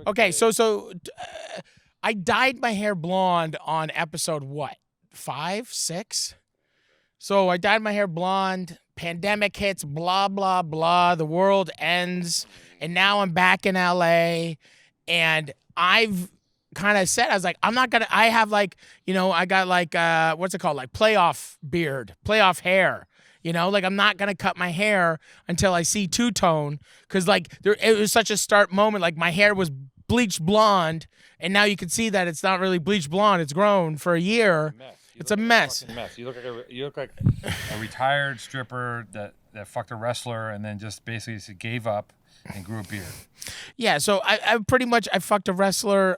Okay, I dyed my hair blonde on episode what? 5, 6? So I dyed my hair blonde. Pandemic hits, blah, blah, blah. The world ends. And now I'm back in LA. And I've kind of said, I was like, I'm not going to, I have like, I got like, what's it called? Like playoff beard, playoff hair. Like I'm not going to cut my hair until I see two-tone. Because like it was such a start moment. Like my hair was bleached blonde. And now you can see that it's not really bleached blonde. It's grown for a year. It's a mess. You look like a retired stripper that fucked a wrestler and then just basically gave up and grew a beard. Yeah, so I pretty much fucked a wrestler.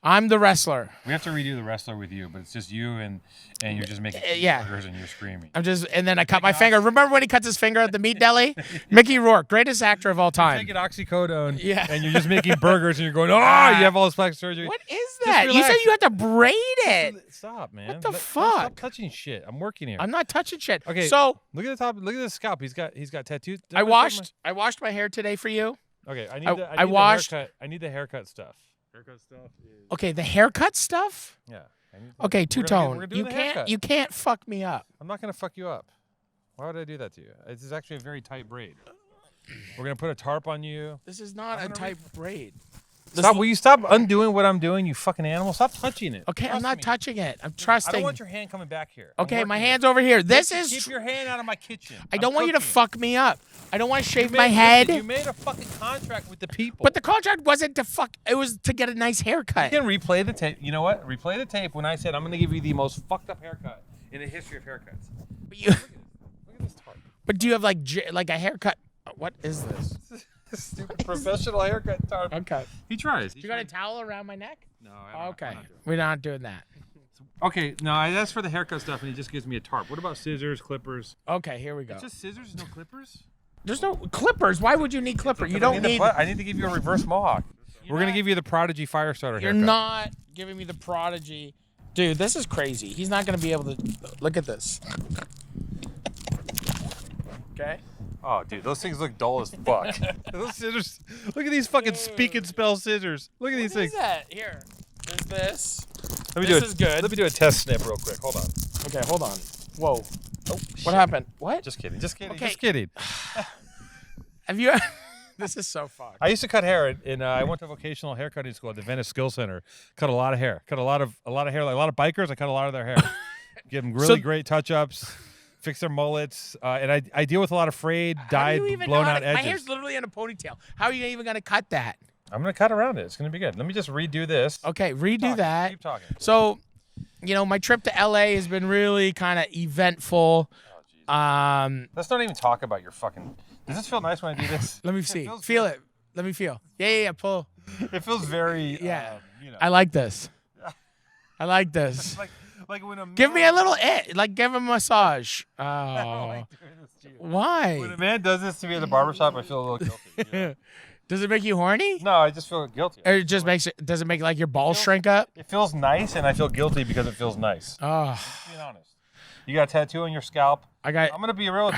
I'm the wrestler. We have to redo the wrestler with you, but it's just you and you're just making burgers and you're screaming. And then I cut my finger. Remember when he cuts his finger at the meat deli? Mickey Rourke, greatest actor of all time. You're taking oxycodone and you're just making burgers and you're going, you have all this plastic surgery. What is that? You said you had to braid it. Stop, man. What the fuck? Stop touching shit. I'm working here. I'm not touching shit. Okay. So look at the top. Look at the scalp. He's got tattoos. I washed my hair today for you. Okay. I need the haircut stuff. Haircut stuff is... Okay, the haircut stuff? Yeah. Okay, two-tone. You can't fuck me up. I'm not gonna fuck you up. Why would I do that to you? This is actually a very tight braid. We're gonna put a tarp on you. This is not a tight braid. Will you stop undoing what I'm doing, you fucking animal? Stop touching it. Okay, I'm not touching it. I'm trusting. I don't want your hand coming back here. Okay, my hand's over here. Keep your hand out of my kitchen. I don't want you to fuck me up. I don't want to shave my head. You made a fucking contract with the people. But the contract wasn't to fuck. It was to get a nice haircut. You can replay the tape. You know what? Replay the tape when I said I'm going to give you the most fucked up haircut in the history of haircuts. But look at this tarp. But do you have like a haircut? What is this? Stupid professional haircut tarp. Okay. He tries. You got a towel around my neck? No. Okay. We're not doing that. Okay. No, I asked for the haircut stuff, and he just gives me a tarp. What about scissors, clippers? Okay, here we go. It's just scissors, no clippers? There's no clippers. Why would you need clippers? You don't need. I need to give you a reverse mohawk. We're going to give you the Prodigy Firestarter haircut. You're not giving me the Prodigy. Dude, this is crazy. He's not going to be able to. Look at this. Okay. Oh, dude, those things look dull as fuck. Those scissors. Look at these fucking speak and spell scissors. Look at these things. What is that? Here. There's this. This is good. Let me do a test snip real quick. Hold on. Okay, hold on. Whoa. Oh, what happened? What? Just kidding. Okay. Just kidding. Have you? This is so fucked. I used to cut hair, and I went to vocational haircutting school at the Venice Skill Center. Cut a lot of hair. Cut a lot of hair. Like a lot of bikers, I cut a lot of their hair. Give them really great touch-ups. Fix their mullets, and I deal with a lot of frayed, dyed, blown out edges. My hair's literally in a ponytail. How are you even gonna cut that? I'm gonna cut around it. It's gonna be good. Let me just redo this. Okay, redo that. Keep talking. So, my trip to LA has been really kind of eventful. Let's not even talk about your fucking. Does this feel nice when I do this? Let me see. Feel it. Let me feel. Yeah. Pull. It feels very. Yeah. I like this. I like this. Like when give me a little give him a massage. Oh. Like why? When a man does this to me at the barbershop, I feel a little guilty. Does it make you horny? No, I just feel guilty. Or it just does it make like your balls shrink up? It feels nice, and I feel guilty because it feels nice. Oh. Being honest. You got a tattoo on your scalp. I'm gonna be real with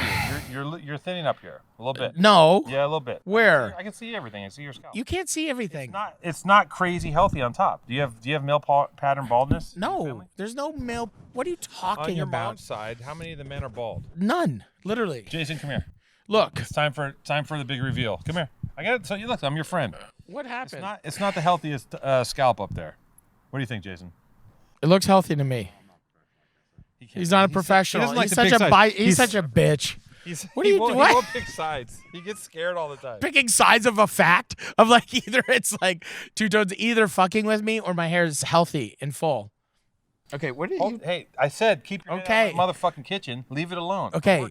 you. You're thinning up here a little bit. No. Yeah, a little bit. Where? I can see everything. I see your scalp. You can't see everything. It's not crazy healthy on top. Do you have male pattern baldness? No. There's no male. What are you talking about? On your mom's side, how many of the men are bald? None. Literally. Jason, come here. Look. It's time for the big reveal. Come here. I got it. So you look. I'm your friend. What happened? It's not the healthiest scalp up there. What do you think, Jason? It looks healthy to me. He's not a professional. He's such a bitch. What do you do? He won't pick sides. He gets scared all the time. Picking sides of a fact of like either it's like two tones either fucking with me or my hair is healthy and full. Okay, what did you? Hey, I said keep your head out of my motherfucking kitchen. Leave it alone. Okay.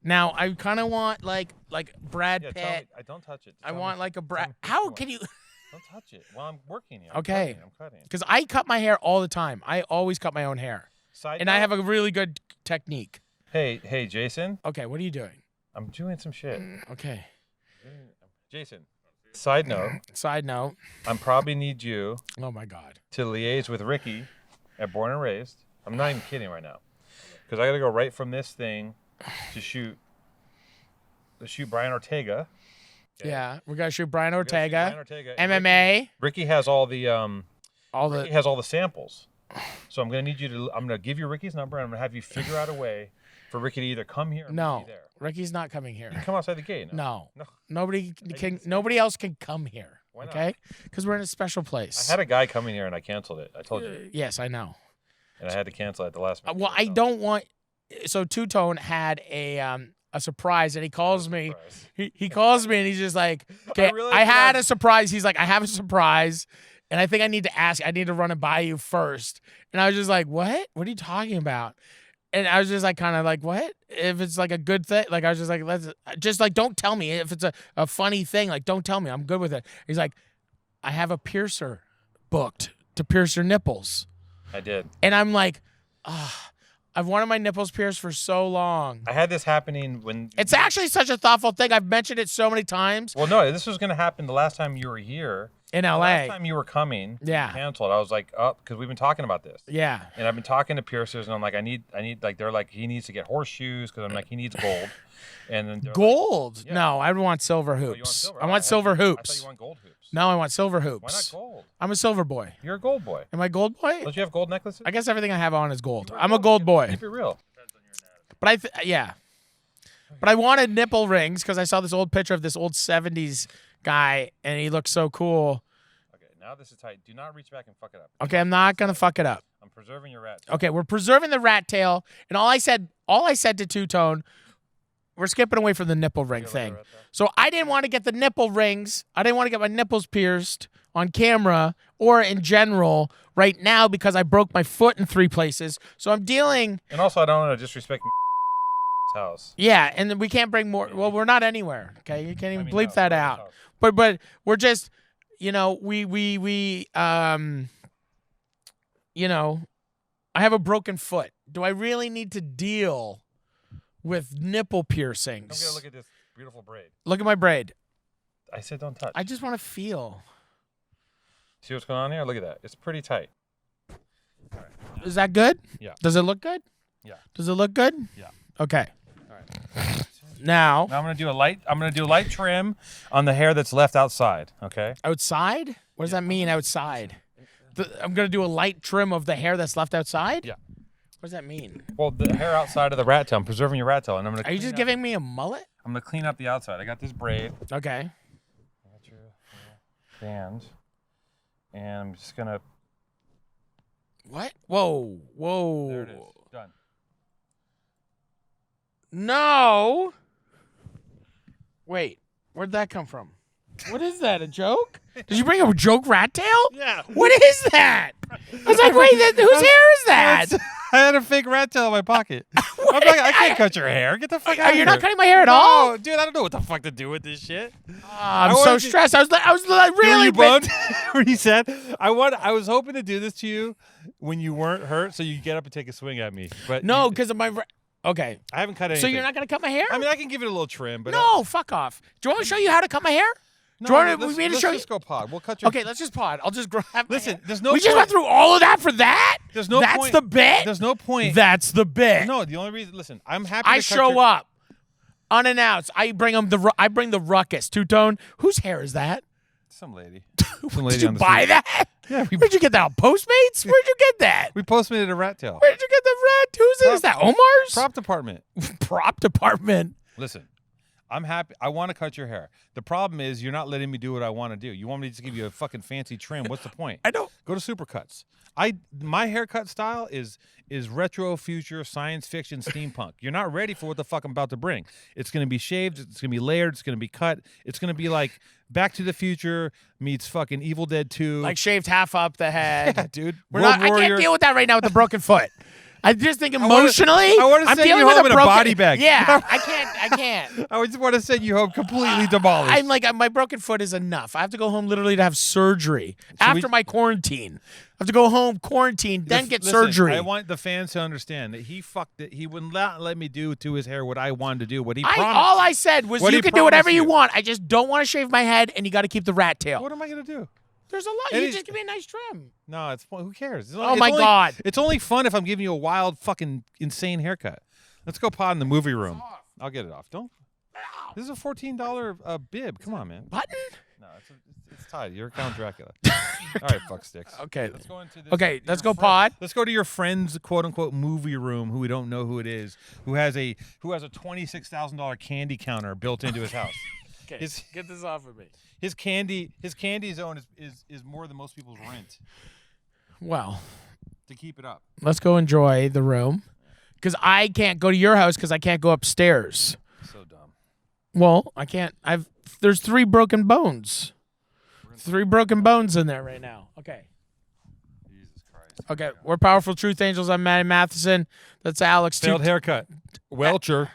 Now I kind of want like Brad Pitt. I don't touch it. I want like a Brad. How can you? Don't touch it while I'm working. Okay. I'm cutting. Because I cut my hair all the time. I always cut my own hair. I have a really good technique. Hey, Jason. Okay, what are you doing? I'm doing some shit. Okay. Jason. Side note. I'm probably need you. Oh my God. To liaise with Ricky at Born and Raised. I'm not even kidding right now, because I got to go right from this thing to shoot Brian Ortega. Okay? Yeah, we gotta shoot Brian We gotta shoot Brian Ortega. Ortega. And MMA. Ricky has all the All Ricky the. has all the samples. So I'm gonna need you to. I'm gonna give you Ricky's number, and I'm gonna have you figure out a way for Ricky to either come here or No, be there. Ricky's not coming here. You can come outside the gate. No, No. nobody didn't can. say Nobody else can come here. Why not? Okay, because we're in a special place. I had a guy coming here and I canceled it. I told you, Yes, I know. and I had to cancel at the last minute. Well, I don't want. So Two Tone had a surprise, and he calls me. He calls me, and he's just like, "Okay, I had a surprise." He's like, "I have a surprise, and I think I need to ask. I need to run it by you first." And I was just like, "What? What are you talking about?" And I was just like, kind of like, "What? If it's like a good thing?" Like I was just like, "Let's just like don't tell me if it's a funny thing. Like don't tell me. I'm good with it." He's like, "I have a piercer booked to pierce your nipples." I did. And I'm like, I've wanted my nipples pierced for so long. I had this happening when. It's actually such a thoughtful thing. I've mentioned it so many times. Well, no, this was going to happen the last time you were here. In The LA. last time you were coming, Yeah. you canceled. I was like, oh, because we've been talking about this. Yeah. And I've been talking to piercers, and I'm like, I need, like, they're like, he needs to get horseshoes, because I'm like, he needs gold. And then they're Gold? Like, yeah. No, I want silver Oh, you hoops. want silver? I want silver I hoops. thought you want gold hoops. No, I want silver Why hoops. not gold? I'm a silver boy. You're a gold boy. Am I gold boy? Don't you have gold necklaces? I guess everything I have on is gold. You're I'm a gold boy. Keep it real. But yeah. But I wanted nipple rings because I saw this old picture of this old 70s guy, and he looked so cool. Okay, now this is tight. Do not reach back and fuck it up. Okay, I'm not going to fuck it up. I'm preserving your rat tail. Okay, we're preserving the rat tail, and all I said to Two Tone, we're skipping away from the nipple ring thing. So I didn't want to get the nipple rings. I didn't want to get my nipples pierced on camera or in general right now because I broke my foot in 3 places. So I'm dealing. And also, I don't want to disrespect house. Yeah, and then we can't bring more. Well, we're not anywhere. Okay, you can't even bleep that out. House. But we're just, you know, you know, I have a broken foot. Do I really need to deal with nipple piercings? Don't get a look at this beautiful braid. Look at my braid. I said don't touch. I just want to feel. See what's going on here? Look at that. It's pretty tight. Is that good? Yeah. Does it look good? Yeah. Does it look good? Yeah. Okay. All right. Now I'm gonna do a light trim on the hair that's left outside. Okay. outside? What does that mean, outside? I'm gonna do a light trim of the hair that's left outside? Yeah. What does that mean? Well, the hair outside of the rat tail. I'm preserving your rat tail, and I'm gonna. Are you just giving me a mullet? I'm gonna clean up the outside. I got this braid. Okay. I got your band, and I'm just gonna. What? Whoa. Whoa. There it is. Done. No. Wait. Where'd that come from? What is that? A joke? Did you bring a joke rat tail? Yeah. What is that? I was like, wait, whose hair is that? I had a fake rat tail in my pocket. I can't cut your hair. Get the fuck out of here. You're not cutting my hair at all? No, dude, I don't know what the fuck to do with this shit. I'm so stressed. I was like, really you bummed when he said, I was hoping to do this to you when you weren't hurt, so you get up and take a swing at me. But no, because of my. Okay. I haven't cut anything. So you're not gonna cut my hair? I mean, I can give it a little trim, but no, fuck off. Do you want me to show you how to cut my hair? Do you want me to show you? Let's go pod. We'll cut your. Okay, let's just pod. I'll just grab. Listen, there's no. We point. just went through all of that for that. There's no. That's point. the bit. There's no point. That's the bit. No, the only reason. Listen, I'm happy. I show up unannounced. I bring the ruckus. Two Tone. Whose hair is that? Some lady. Some lady Did you on the buy street. that? Yeah. Where'd you get that? On Postmates? Where'd you get that? We postmated a rat tail. Where'd you get the rat? Whose is that? Omar's? Prop department. Prop department. Listen, I'm happy. I want to cut your hair. The problem is you're not letting me do what I want to do. You want me to just give you a fucking fancy trim. What's the point? I don't. Go to Supercuts. My haircut style is retro, future, science fiction, steampunk. You're not ready for what the fuck I'm about to bring. It's going to be shaved. It's going to be layered. It's going to be cut. It's going to be like Back to the Future meets fucking Evil Dead 2. Like shaved half up the head. Yeah, dude. I can't deal with that right now with the broken foot. I just think emotionally, I want to I'm send you dealing with home a in a broken body bag. Yeah, I can't. I just want to send you home completely demolished. I'm like, my broken foot is enough. I have to go home literally to have surgery after my quarantine. I have to go home, quarantine, then get surgery. I want the fans to understand that he fucked it. He would not let me do to his hair what I wanted to do. What he promised. All I said was you can do whatever you want. I just don't want to shave my head, and you got to keep the rat tail. What am I gonna do? There's a lot. You just give me a nice trim. No, who cares? God. It's only fun if I'm giving you a wild, fucking insane haircut. Let's go pod in the movie room. I'll get it off. Don't. Ow. This is a $14 bib. Come on, man. Button? No, it's tied. You're Count Dracula. All right, fuck sticks. Okay. Let's go into this. Okay, let's go pod. Let's go to your friend's quote unquote movie room, who we don't know who it is, who has a $26,000 candy counter built into his house. Okay, get this off of me. His candy zone is more than most people's rent. Well, to keep it up. Let's go enjoy the room, because I can't go to your house because I can't go upstairs. So dumb. Well, I can't. There's 3 broken bones. 3 broken bones in there right now. Okay. Jesus Christ. Okay, we're Powerful Truth Angels. I'm Matty Matheson. That's Alex. Failed haircut. Welcher.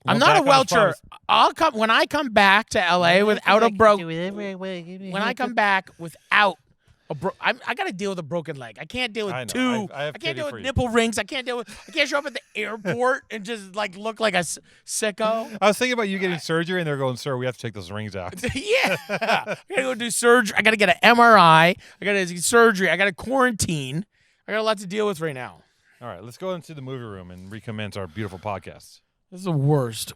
I'm not a welcher. I'll come when I come back to LA without a broken. When I come back without a I got to deal with a broken leg. I can't deal with 2. I can't deal with nipple rings. I can't show up at the airport and just like look like a sicko. I was thinking about you getting surgery, and they're going, "Sir, we have to take those rings out." Yeah, I gotta go do surgery. I gotta get an MRI. I gotta do surgery. I gotta quarantine. I got a lot to deal with right now. All right, let's go into the movie room and recommence our beautiful podcast. This is the worst.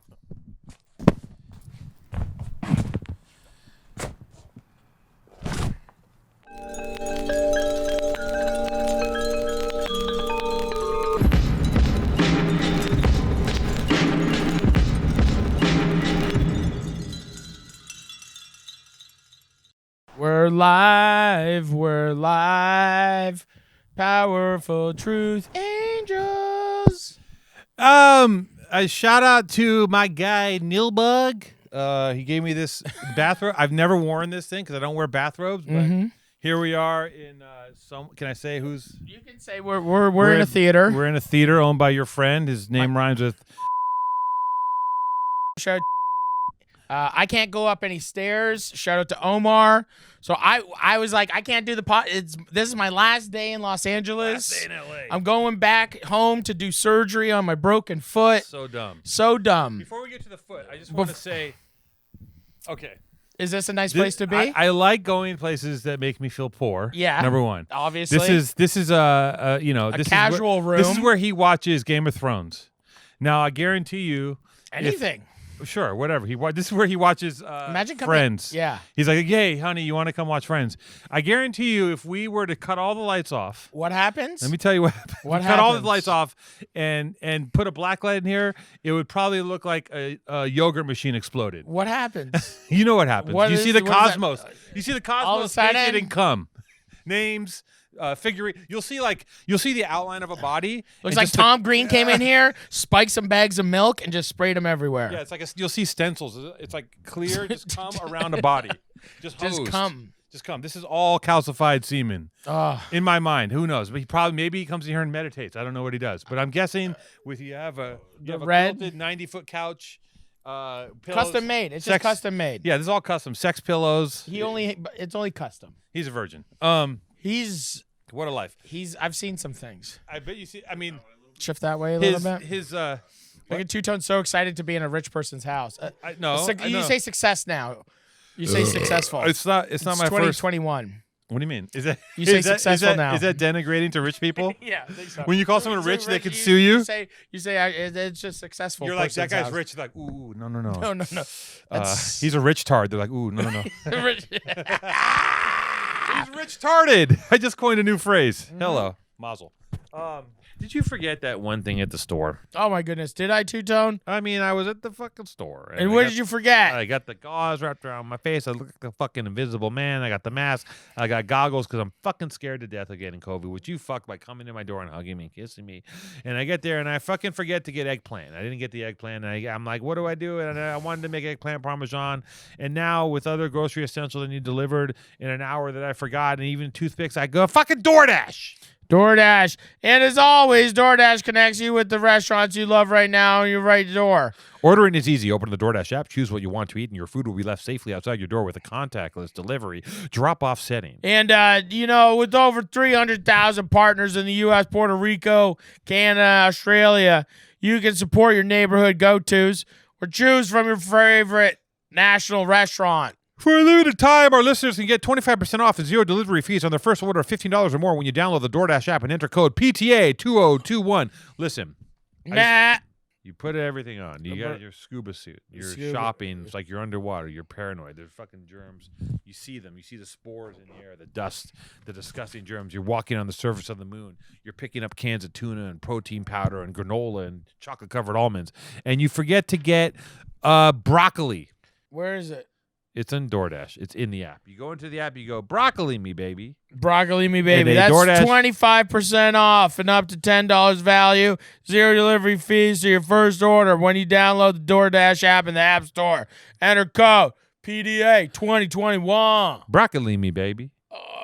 We're live. Powerful Truth Angels. A shout out to my guy Nilbug. He gave me this bathrobe. I've never worn this thing because I don't wear bathrobes, but here we are in can I say who's? You can say we're in a theater. We're in a theater owned by your friend. His name rhymes with. Shout. I can't go up any stairs. Shout out to Omar. So I was like, I can't do the pot. This is my last day in Los Angeles. Last day in LA. I'm going back home to do surgery on my broken foot. So dumb. So dumb. Before we get to the foot, I just want to say, okay. Is this a nice place to be? I like going places that make me feel poor. Yeah. Number one. Obviously. This is a casual room. This is where he watches Game of Thrones. Now I guarantee you. Anything. Sure, whatever. This is where he watches Imagine Friends. Yeah. He's like, "Hey, honey, you want to come watch Friends?" I guarantee you, if we were to cut all the lights off, what happens? Let me tell you what happens. Cut all the lights off and put a black light in here, it would probably look like a yogurt machine exploded. What happens? You know what happens. You see the cosmos. You see the all of a cosmos sudden, naked and come. Names. Figure. You'll see the outline of a body. Looks like Tom Green came in here, spiked some bags of milk, and just sprayed them everywhere. Yeah, it's like you'll see stencils. It's like clear, just come around a body. Just come. This is all calcified semen. In my mind, who knows? But maybe he comes in here and meditates. I don't know what he does, but I'm guessing you have a quilted 90-foot couch. Pillows, custom made. It's just custom made. Yeah, this is all custom. Sex pillows. It's only custom. He's a virgin. What a life. I've seen some things. I bet you see. I mean, shift that way a little bit. Look at Two-Tone so excited to be in a rich person's house. You say success now. You say successful. It's not my 2021. What do you mean? Is that you say successful now? Is that denigrating to rich people? Yeah, I think so. When you call someone rich, they could sue you. You say it's just successful. You're like, that guy's rich. They're like, ooh, no. No. He's a rich tard. They're like, ooh, no. He's rich tarded. I just coined a new phrase. Hello, Mazel. Did you forget that one thing at the store? Oh my goodness, did I, Two-Tone? I mean, I was at the fucking store. And what did you forget? I got the gauze wrapped around my face. I look like a fucking invisible man. I got the mask. I got goggles because I'm fucking scared to death of getting COVID, which you fucked by coming to my door and hugging me and kissing me. And I get there and I fucking forget to get eggplant. I didn't get the eggplant. And I'm like, what do I do? And I wanted to make eggplant parmesan. And now with other grocery essentials that need delivered in an hour that I forgot, and even toothpicks, I go fucking DoorDash. DoorDash. And as always, DoorDash connects you with the restaurants you love right now on your right door. Ordering is easy. Open the DoorDash app, choose what you want to eat, and your food will be left safely outside your door with a contactless delivery drop-off setting. And, with over 300,000 partners in the U.S., Puerto Rico, Canada, Australia, you can support your neighborhood go-tos or choose from your favorite national restaurant. For a limited time, our listeners can get 25% off and zero delivery fees on their first order of $15 or more when you download the DoorDash app and enter code PTA2021. Listen. You You put everything on. You got your scuba suit. You're shopping. It's like you're underwater. You're paranoid. There's fucking germs. You see them. You see the spores in the air, the dust, the disgusting germs. You're walking on the surface of the moon. You're picking up cans of tuna and protein powder and granola and chocolate-covered almonds. And you forget to get broccoli. Where is it? It's on DoorDash. It's in the app. You go into the app. You go, broccoli me, baby. Broccoli me, baby. That's DoorDash 25% off and up to $10 value. 0 delivery fees to your first order when you download the DoorDash app in the App Store. Enter code PDA 2021. Broccoli me, baby.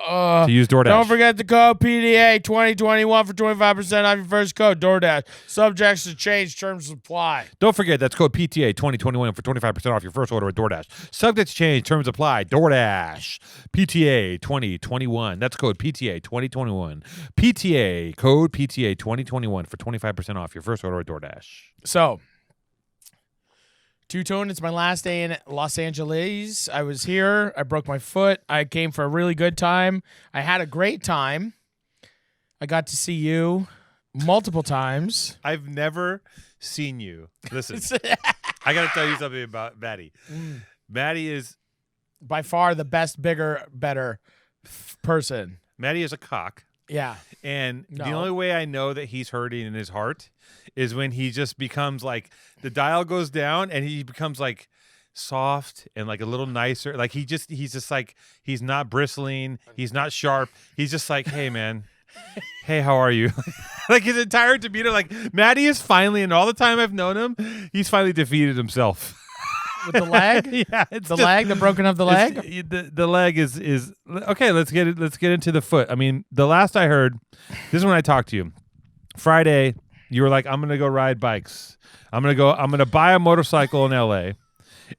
To use DoorDash. Don't forget the code PDA 2021 for 25% off your first code. DoorDash. Subjects to change. Terms apply. Don't forget that's code PTA 2021 for 25% off your first order at DoorDash. Subjects to change. Terms apply. DoorDash. PTA 2021. That's code PTA 2021. PTA code PTA 2021 for 25% off your first order at DoorDash. So, Two-Tone, it's my last day in Los Angeles. I was here. I broke my foot. I came for a really good time. I had a great time. I got to see you multiple times. I've never seen you. Listen, I got to tell you something about Maddie. Maddie is by far the best, bigger, better person. Maddie is a cock. Yeah. And the only way I know that he's hurting in his heart is when he just becomes like the dial goes down and he becomes like soft and like a little nicer. Like he's just like, he's not bristling. He's not sharp. He's just like, hey man, hey, how are you? Like his entire demeanor, like Maddie is finally, and all the time I've known him, he's finally defeated himself. With the leg? Yeah, it's the leg, the broken of the leg. The leg is okay. Let's get into the foot. I mean, the last I heard, this is when I talked to you. Friday, you were like, "I'm gonna go ride bikes. I'm gonna buy a motorcycle in L.A.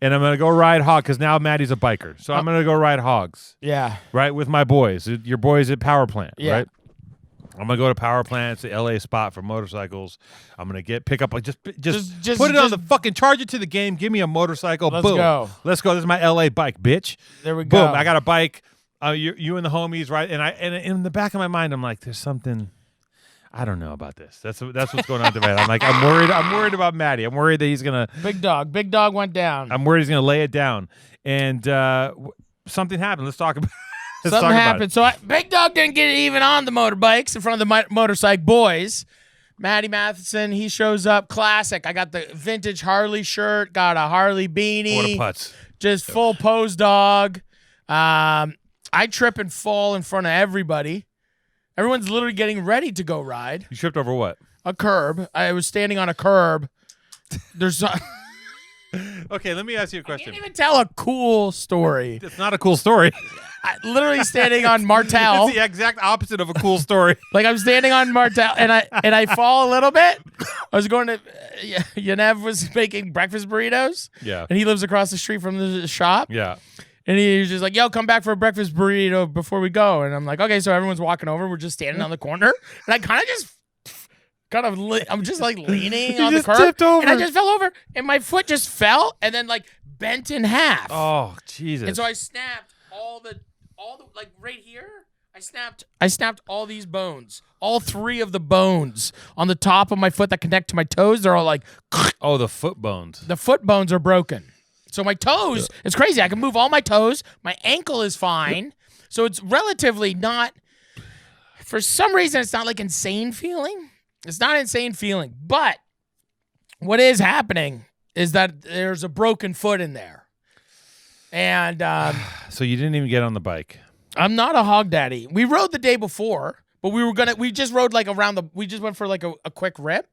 and I'm gonna go ride hog because now Maddie's a biker. So I'm gonna go ride hogs. Yeah, right with my boys. Your boys at Power Plant. Yeah. Right. I'm gonna go to Power Plant. It's the LA spot for motorcycles. I'm gonna pick up just put it on the fucking charge it to the game. Give me a motorcycle. Let's Boom. go. Let's go. This is my LA bike, bitch. There we go. Boom. I got a bike. You and the homies, right? And in the back of my mind, I'm like, there's something. I don't know about this. That's what's going on today. I'm like, I'm worried about Maddie. I'm worried that he's gonna. Big dog went down. I'm worried he's gonna lay it down. And something happened. Let's talk about. Something happened. So Big Dog didn't get even on the motorbikes in front of the motorcycle boys. Matty Matheson, he shows up. Classic. I got the vintage Harley shirt. Got a Harley beanie. What a putz. Just full pose dog. I trip and fall in front of everybody. Everyone's literally getting ready to go ride. You tripped over what? A curb. I was standing on a curb. There's Okay, let me ask you a question. I can't even tell a cool story. It's not a cool story. Literally standing on Martel. It's the exact opposite of a cool story. Like I'm standing on Martel and I fall a little bit. I was going to Yanev was making breakfast burritos. Yeah. And he lives across the street from the shop. Yeah. And he was just like, yo, come back for a breakfast burrito before we go. And I'm like, okay, so everyone's walking over. We're just standing on the corner. And I I'm just like leaning on the curb. Tipped over. And I just fell over. And my foot just fell and then like bent in half. Oh, Jesus. And so I snapped all the like right here. I snapped all these bones. All 3 of the bones on the top of my foot that connect to my toes. They're all like oh, the foot bones. The foot bones are broken. So my toes, it's crazy. I can move all my toes. My ankle is fine. So it's relatively not, for some reason, it's not like insane feeling. It's not insane feeling. But what is happening is that there's a broken foot in there. And so you didn't even get on the bike. I'm not a hog daddy. We rode the day before, but we just rode like we just went for like a quick rip.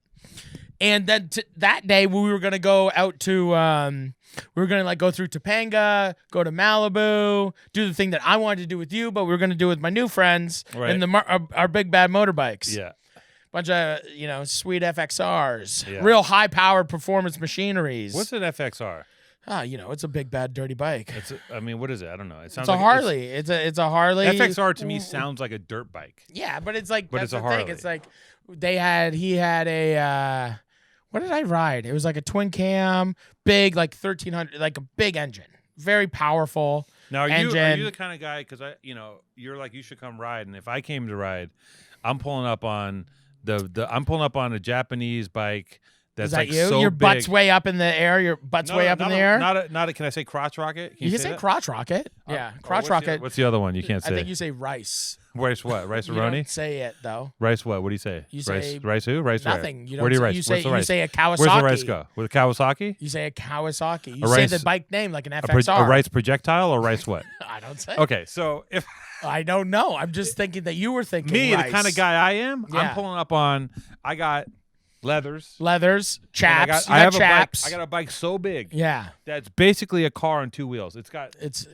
And then that day we were going to go out to, we were going to like go through Topanga, go to Malibu, do the thing that I wanted to do with you, but we were going to do it with my new friends and our big bad motorbikes. Yeah. Bunch of, sweet FXRs, real high powered performance machineries. What's an FXR? It's a big bad dirty bike. What is it? I don't know. It sounds it's a Harley. It's a Harley. FXR to me sounds like a dirt bike. Yeah, but it's like that's it's a the Harley. thing. It's like he had a what did I ride? It was like a twin cam, big, like 1300, like a big engine, very powerful. Now, are engine. you the kind of guy? Because you're like, you should come ride, and if I came to ride, I'm pulling up on I'm pulling up on a Japanese bike That's Is that like you? so Your big. butt's way up in the air. Your butt's way up in the air. Not a. Can I say crotch rocket? You can say that? crotch rocket. Yeah, crotch rocket. What's the other one you can't say? I think you say rice. Rice what? Rice You aroni? don't say it though. Rice what? What do you say? You rice, say rice who? Rice nothing. where? You don't Where do you say, rice? you say What's the you rice? say a Kawasaki. Where's the rice go? With a Kawasaki? You say a Kawasaki. You A say rice- the bike name like an FXR. A rice projectile or rice what? I don't say. Okay, so if I don't know. I'm just thinking that you were thinking me, rice. the kind of guy I am, Yeah. I'm pulling up on. I got leathers. Leathers, and chaps. I have chaps. a bike. I got a bike so big. Yeah. That's basically a car on two wheels. It's got It's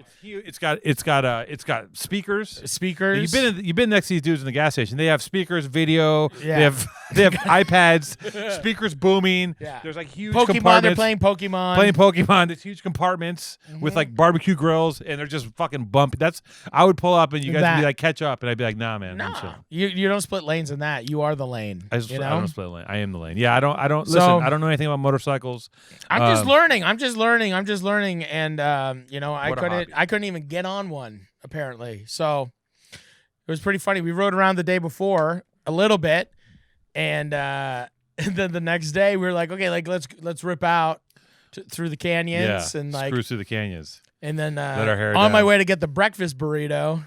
got speakers. speakers. You've been next to these dudes in the gas station. They have speakers, video. Yeah. They have iPads, speakers booming. Yeah. There's like huge Pokemon. compartments. They're playing Pokemon. Playing Pokemon. There's huge compartments with like barbecue grills, and they're just fucking bumpy. I would pull up, and you guys would be like, catch up, and I'd be like, nah, man. I'm No, chill. you don't split lanes in that. You are the lane. I you know? don't split lane. I am the lane. Yeah, I don't So- listen. I don't know anything about motorcycles. I'm just learning. I'm just learning, and I What a hobby. couldn't even get on one apparently. So it was pretty funny. We rode around the day before a little bit, and then the next day we were like, okay, like let's rip out through the canyons and like cruise through the canyons. and then Let our hair on my down. way to get the breakfast burrito.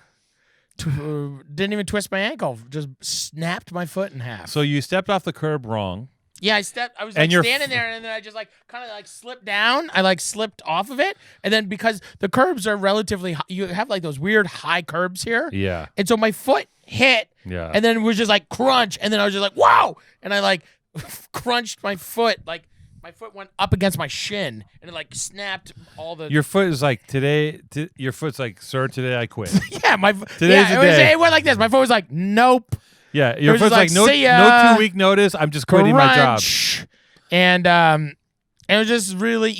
Didn't even twist my ankle. Just snapped my foot in half. So you stepped off the curb wrong. Yeah, I was And like you're standing there, and then I just like kind of like slipped down. I like slipped off of it, and then because the curbs are relatively, you have like those weird high curbs here, Yeah. and so my foot hit, Yeah. and then it was just like crunch, and then I was just like wow, and I like crunched my foot, like my foot went up against my shin, and it like snapped all the. Your foot is like today. Your foot's like, sir, today I quit. Yeah, Today's the it day. went like this. My foot was like nope. Yeah, your was foot's just like, like, no "See ya." 2 week notice. I'm just quitting my job. Crunch. And it was just really,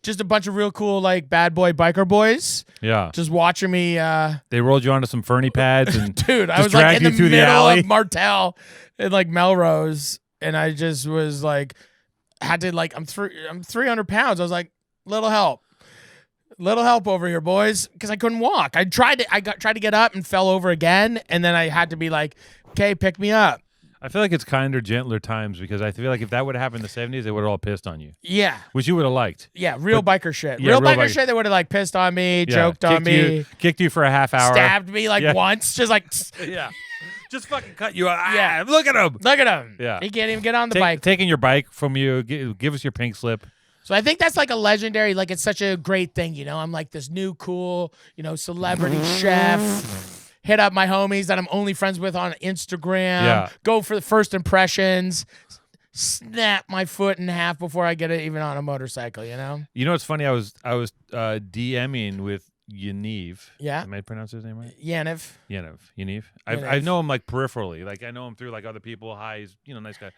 just a bunch of real cool like bad boy biker boys Yeah, just watching me. they rolled you onto some Fernie pads and Dude, I just was like dragged in you the through the middle alley. of Martell and like Melrose, and I just was like, had to like, I'm 300 pounds. I was like, little help over here, boys, because I couldn't walk. I tried to get up and fell over again, and then I had to be like, okay, pick me up. I feel like it's kinder, gentler times because I feel like if that would have happened in the 70s, they would have all pissed on you, Yeah. which you would have liked. Yeah, real biker shit. Yeah, real real biker biker- shit. They would have like pissed on me, Yeah, joked on me, kicked you for a half hour, stabbed me like Yeah. once, just like Yeah, just fucking cut you out. Yeah. Look at him. look at him. Yeah. He can't even get on the bike. Taking your bike from you. Give us your pink slip. So I think that's like a legendary, like it's such a great thing, I'm like this new cool, celebrity chef. Hit up my homies that I'm only friends with on Instagram. Yeah. Go for the first impressions. Snap my foot in half before I get it even on a motorcycle, You know what's funny? I was DMing with Yaniv. Yeah. Am I pronouncing his name right? Yaniv. Yaniv. I Yaniv. know him like peripherally. Like I know him through like other people. Hi, he's nice guy.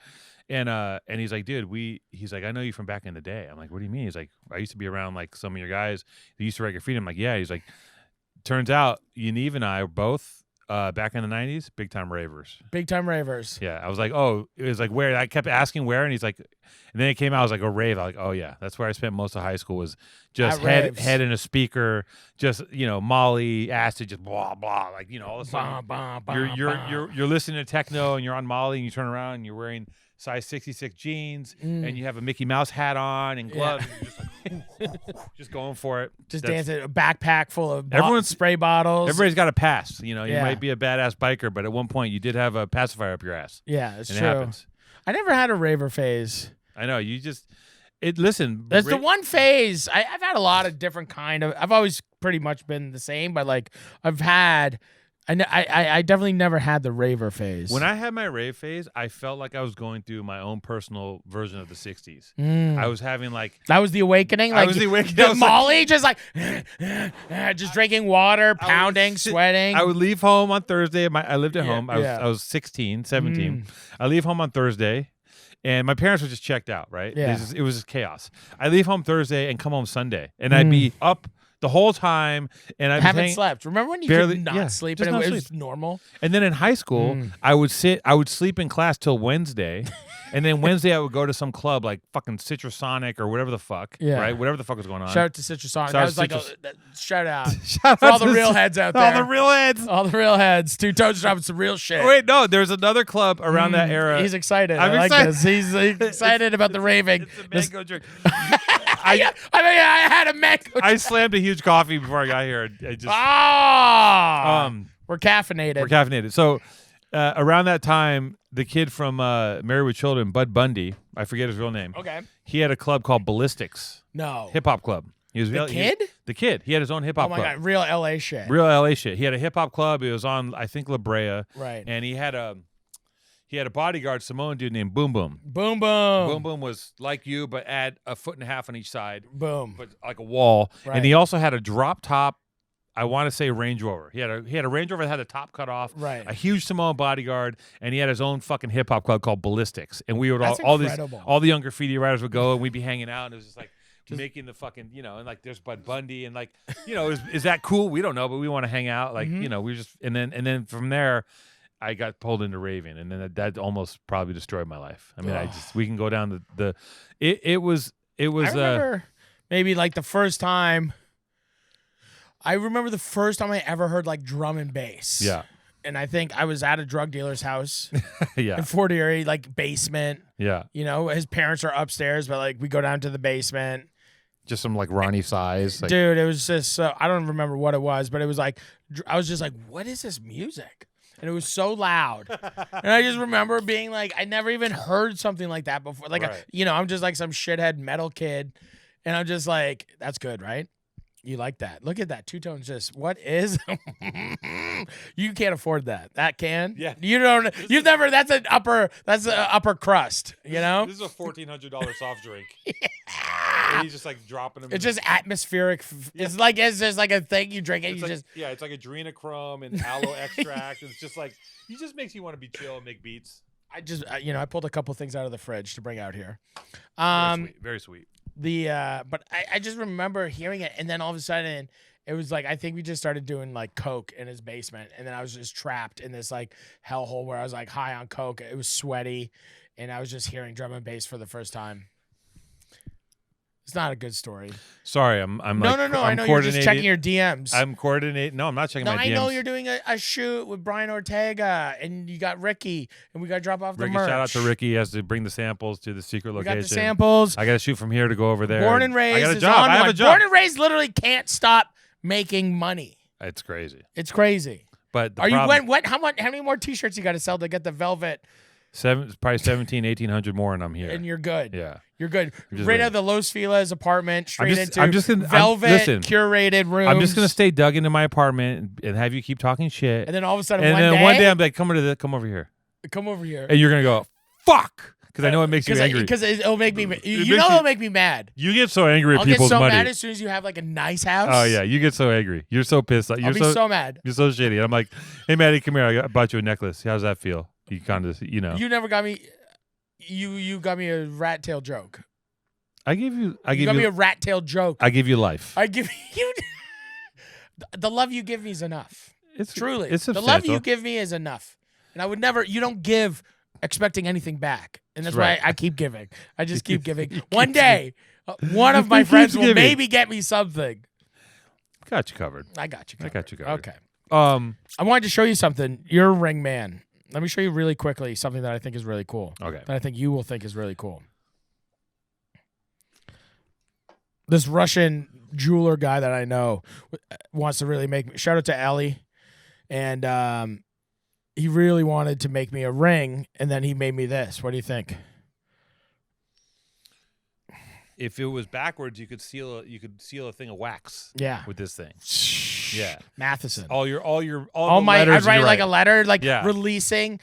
And he's like, dude, he's like, I know you from back in the day. I'm like, what do you mean? He's like, I used to be around like some of your guys who used to write graffiti. I'm like, yeah. He's like, turns out Yaniv and I are both back in the 90s, big time ravers. Big time ravers. Yeah. I was like, oh, it was like where? I kept asking where, and he's like, and then it came out, I was like, a rave. I was like, oh yeah, that's where I spent most of high school, was just At raves. head in a speaker, just Molly, acid, just blah blah, like all of a sudden Bah, bah, bah, bah. you're listening to techno and you're on Molly and you turn around and you're wearing size 66 jeans and you have a Mickey Mouse hat on and gloves and you're just like just going for it. Just That's- dancing, a backpack full of Everyone's- spray bottles. Everybody's got a pass. You Yeah. might be a badass biker, but at one point you did have a pacifier up your ass. Yeah, it's And true. it happens. I never had a raver phase. I know. You just listen. That's the one phase. I've had a lot of different I've always pretty much been the same, but like I've had. I definitely never had the raver phase. When I had my rave phase, I felt like I was going through my own personal version of the 60s. Mm. I was having like That was the awakening. Like, I was the awakening. I was Molly, just like just drinking water, I pounding, would sweating. I would leave home on Thursday. I lived at Yeah, home. yeah. I was 16, 17. I leave home on Thursday. And my parents were just checked out, right? Yeah. It was just chaos. I leave home Thursday and come home Sunday. And I'd be up the whole time, and I haven't slept. Remember when you could not sleep just and not it was sleep. normal? And then in high school, I would sleep in class till Wednesday, and then Wednesday I would go to some club like fucking Citrusonic or whatever the fuck, right? Whatever the fuck was going on. Shout out to Citrusonic. Shout That out was to like Citrus- shout out Shout for out all the to real heads out there. all the real heads. All the real heads. Two Tones dropping some real shit. Wait, no, there's another club around that era. He's excited. I'm I like excited. this. He's excited about the raving. It's a mango drink. I had a mango. I slammed a huge coffee before I got here. I just we're caffeinated. We're caffeinated. So around that time, the kid from Married with Children, Bud Bundy, I forget his real name. Okay. He had a club called Ballistics. No. Hip hop club. He was The kid? The kid. He had his own hip hop Oh my club. god, real LA shit. Real LA shit. He had a hip hop club. It was on, I think, La Brea. Right. And he had a bodyguard, Samoan dude named Boom Boom. Boom boom. Boom Boom was like you, but add a 1.5 feet on each side. Boom. But like a wall. Right. And he also had a drop top, I want to say Range Rover. He had a Range Rover that had the top cut off. Right. A huge Samoan bodyguard, and he had his own fucking hip hop club called Ballistics. And we would That's all incredible. the young graffiti writers would go, and we'd be hanging out, and it was just like making the fucking, and like there's Bud Bundy, and like, is that cool? We don't know, but we want to hang out. Like, we just and then from there, I got pulled into raving, and then that almost probably destroyed my life. I mean, we can go down it was. I remember maybe like the first time. I remember the first time I ever heard like drum and bass. Yeah. And I think I was at a drug dealer's house Yeah. in Fort Erie, like basement. Yeah. His parents are upstairs, but like we go down to the basement. Just some like Ronnie size. Like, Dude, it was just I don't remember what it was, but it was like I was just like, what is this music? And it was so loud. And I just remember being like, I never even heard something like that before. Like, Right. I'm just like some shithead metal kid. And I'm just like, that's good, right? You like that. Look at that. Two Tones just, what is? You can't afford that. That can? Yeah. You've never, that's an upper crust, This is a $1,400 soft drink. And he's just like dropping them. It's just atmospheric. It's just like a thing you drink it. It's like adrenochrome and aloe extract. It's just like, he just makes you want to be chill and make beats. I pulled a couple things out of the fridge to bring out here. Very sweet. But I just remember hearing it, and then all of a sudden it was like I think we just started doing like coke in his basement, and then I was just trapped in this like hellhole where I was like high on coke. It was sweaty, and I was just hearing drum and bass for the first time. It's not a good story. Sorry, I'm No. I'm I know you're just checking your DMs. I'm coordinating. No, I'm not checking my DMs. I know you're doing a shoot with Brian Ortega, and you got Ricky, and we got to drop off the merch. Shout out to Ricky. He has to bring the samples to the secret We location. got the samples. I got to shoot from here to go over there. Born and raised. I got a is job. on I have one. a job. Born and raised literally can't stop making money. It's crazy. It's crazy. But the Are problem, you how many more t-shirts you got to sell to get the velvet probably 1,800 more, and I'm here. and you're good. Yeah. You're good. just Right waiting. out of the Los Feliz apartment, straight into I'm just gonna- velvet listen, curated rooms. I'm just gonna stay dug into my apartment and have you keep talking shit. And then all of a sudden And one then day, one day I'm like, come over here, come over here. and you're gonna go, fuck, because I know it makes you angry. Because it'll make me it'll it'll make me mad. You get so angry at I'll get people's so money. mad as soon as you have like a nice house. Oh yeah, you get so angry. You're so pissed. You're I'll be so mad. You're so shitty. And I'm like, hey Maddie, come here. I bought you a necklace. How does that feel? You kind of, You never got me. You got me a rat tail joke. I give you me a rat tail joke. I give you life. I give you the love you give me is enough. It's Truly, It's the love substantial. you give me is enough, and I would never. You don't give expecting anything back, and that's Right. why I keep giving. I just keep giving. One day, one of my friends will maybe get me something. Got you covered. I got you. I got you covered. Okay. I I wanted to show you something. You're a ring man. Let me show you really quickly something that I think is really cool. Okay. That I think you will think is really cool. This Russian jeweler guy that I know wants to really make me. Shout out to Ellie, and he really wanted to make me a ring, and then he made me this. What do you think? If it was backwards, you could seal a thing of wax. Yeah. With this thing. Yeah. Matheson. All All the my letters I'd write you like a letter, like Yeah. releasing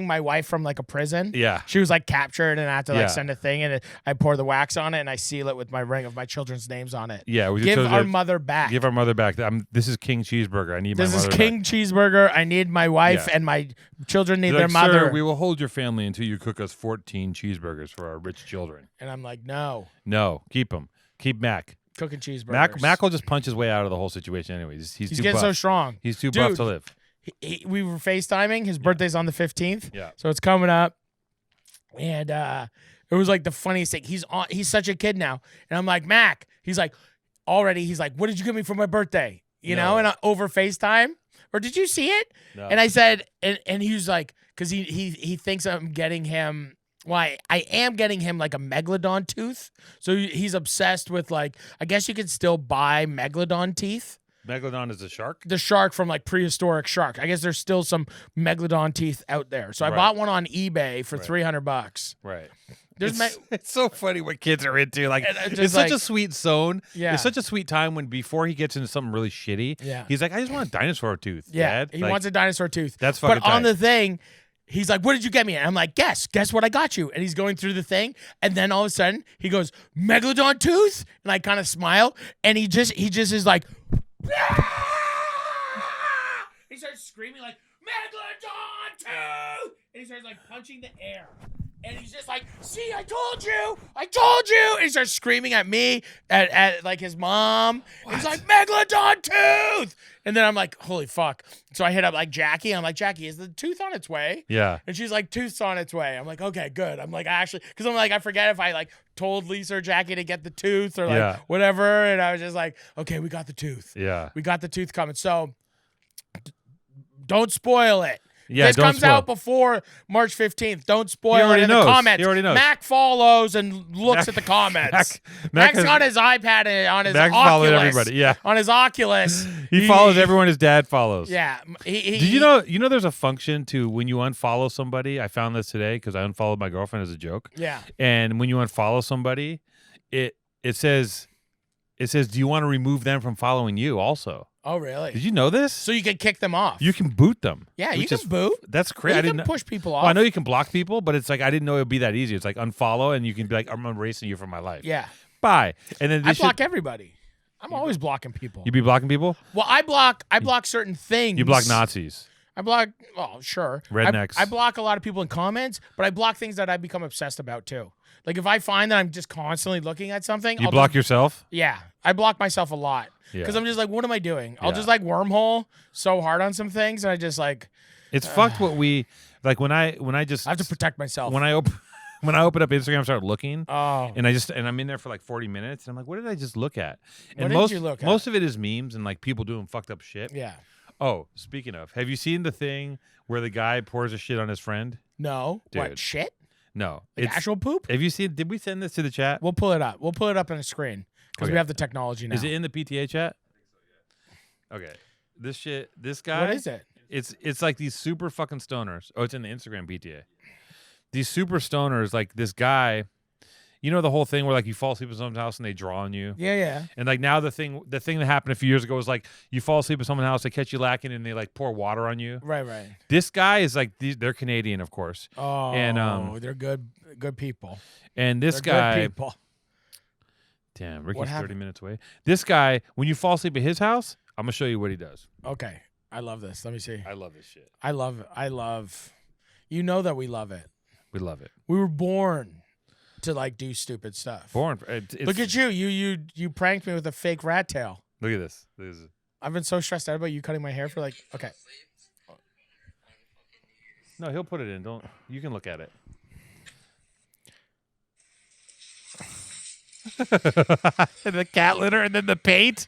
my wife from like a prison. Yeah. She was like captured, and I had to like Yeah. send a thing, and I pour the wax on it, and I seal it with my ring of my children's names on it. Yeah. We Give chose our it- mother back. Give our mother back. This is King Cheeseburger. I need This my is mother King back. Cheeseburger. I need my wife, Yeah. and my children need He's their like, mother. Sir, we will hold your family until you cook us 14 cheeseburgers for our rich children. And I'm like, no. No, keep them. Keep Mac. cooking cheeseburgers. Mac will just punch his way out of the whole situation anyways. He's too getting buff. so strong. He's too buff Dude, to live. We were FaceTiming. His birthday's on the 15th. Yeah. So it's coming up. And it was like the funniest thing. He's such a kid now. And I'm like, Mac, he's like, what did you give me for my birthday? You know, and over FaceTime. Or did you see it? No. And I said, and he was like, because he thinks I'm getting him. Why I am getting him like a megalodon tooth. So he's obsessed with like, I guess you could still buy megalodon teeth. Megalodon is a shark? The shark from like prehistoric shark. I guess there's still some megalodon teeth out there. So I bought one on eBay for $300. Right. There's it's so funny what kids are into. Like, it's it's such a sweet zone. Yeah. It's such a sweet time when before he gets into something really shitty, he's like, I just want a dinosaur tooth, Yeah, Dad. he wants a dinosaur tooth. That's fucking But on tight. the thing, he's like, what did you get me? And I'm like, guess what I got you. And he's going through the thing. And then all of a sudden he goes, megalodon tooth? And I kind of smile. And he just is like, he starts screaming like, megalodon tooth! And he starts like punching the air. And he's just like, see, I told you. And he starts screaming at me, at like his mom. He's like, megalodon tooth. And then I'm like, holy fuck. So I hit up like Jackie. I'm like, Jackie, is the tooth on its way? Yeah. And she's like, tooth's on its way. I'm like, okay, good. I'm like, because I'm like, I forget if I like told Lisa or Jackie to get the tooth or like whatever. And I was just like, okay, we got the tooth. Yeah. We got the tooth coming. So don't spoil it. Yeah, this don't comes spoil. out before March 15th. Don't spoil it already in knows. the comments. He already knows. Mac follows and looks at the comments. Mac's on his iPad and on his Mac Oculus. followed everybody. Yeah. On his Oculus. He follows everyone his dad follows. Yeah. Did you know there's a function to when you unfollow somebody? I found this today because I unfollowed my girlfriend as a joke. Yeah. And when you unfollow somebody, it says, do you want to remove them from following you also? Oh, really? Did you know this? So you can kick them off. You can boot them. Yeah, you can boot. That's crazy. You I didn't can push people off. Well, I know you can block people, but it's like I didn't know it would be that easy. It's like unfollow, and you can be like, I'm erasing you from my life. Yeah. Bye. And then I block everybody. I'm always blocking people. You be blocking people? Well, I block certain things. You block Nazis. I block, well, sure. Rednecks. I block a lot of people in comments, but I block things that I become obsessed about too. Like if I find that I'm just constantly looking at something, You I'll block just, yourself? Yeah, I block myself a lot because Yeah. I'm just like, what am I doing? I'll Yeah. just like wormhole so hard on some things, and I just like It's fucked what we like when I just I have to protect myself. when I open up Instagram, start looking. Oh, And I'm in there for like 40 minutes, and I'm like, what did I just look at? And What did you look at? most of it is memes and like people doing fucked up shit. yeah. Oh, speaking of, have you seen the thing where the guy pours a shit on his friend? No, what Dude. shit? No, Like actual poop? Have you seen? Did we send this to the chat? We'll pull it up. We'll pull it up on a screen because we Okay. have the technology now. Is it in the PTA chat? Okay, this guy. What is it? It's like these super fucking stoners. Oh, it's in the Instagram PTA. These super stoners, like this guy. You know the whole thing where like you fall asleep at someone's house and they draw on you. Yeah, yeah. And like now the thing that happened a few years ago was like you fall asleep at someone's house, they catch you lacking, and they like pour water on you. Right, right. This guy is like they're Canadian, of course. Oh, And, they're good people. And this They're guy, good people. damn, Ricky's What 30 happened? minutes away. This guy, when you fall asleep at his house, I'm gonna show you what he does. Okay, I love this. Let me see. I love this shit. I love. You know that we love it. We love it. We were born to like do stupid stuff. Look at you. You pranked me with a fake rat tail. Look at this. I've been so stressed out about you cutting my hair for like. Okay. No, he'll put it in. Don't. You can look at it. And the cat litter, and then the paint.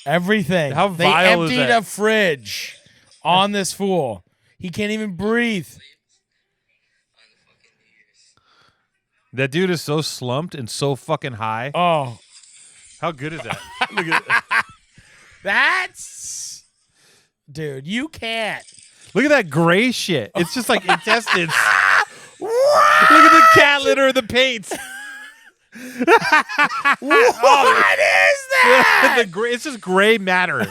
Everything. How they vile is emptied that? a fridge on this fool. He can't even breathe. That dude is so slumped and so fucking high. Oh, How good is that? Look at that. that's dude. You can't. Look at that gray shit. It's just like intestines. Look at the cat litter and the paint. What is that? The gray, it's just gray matter.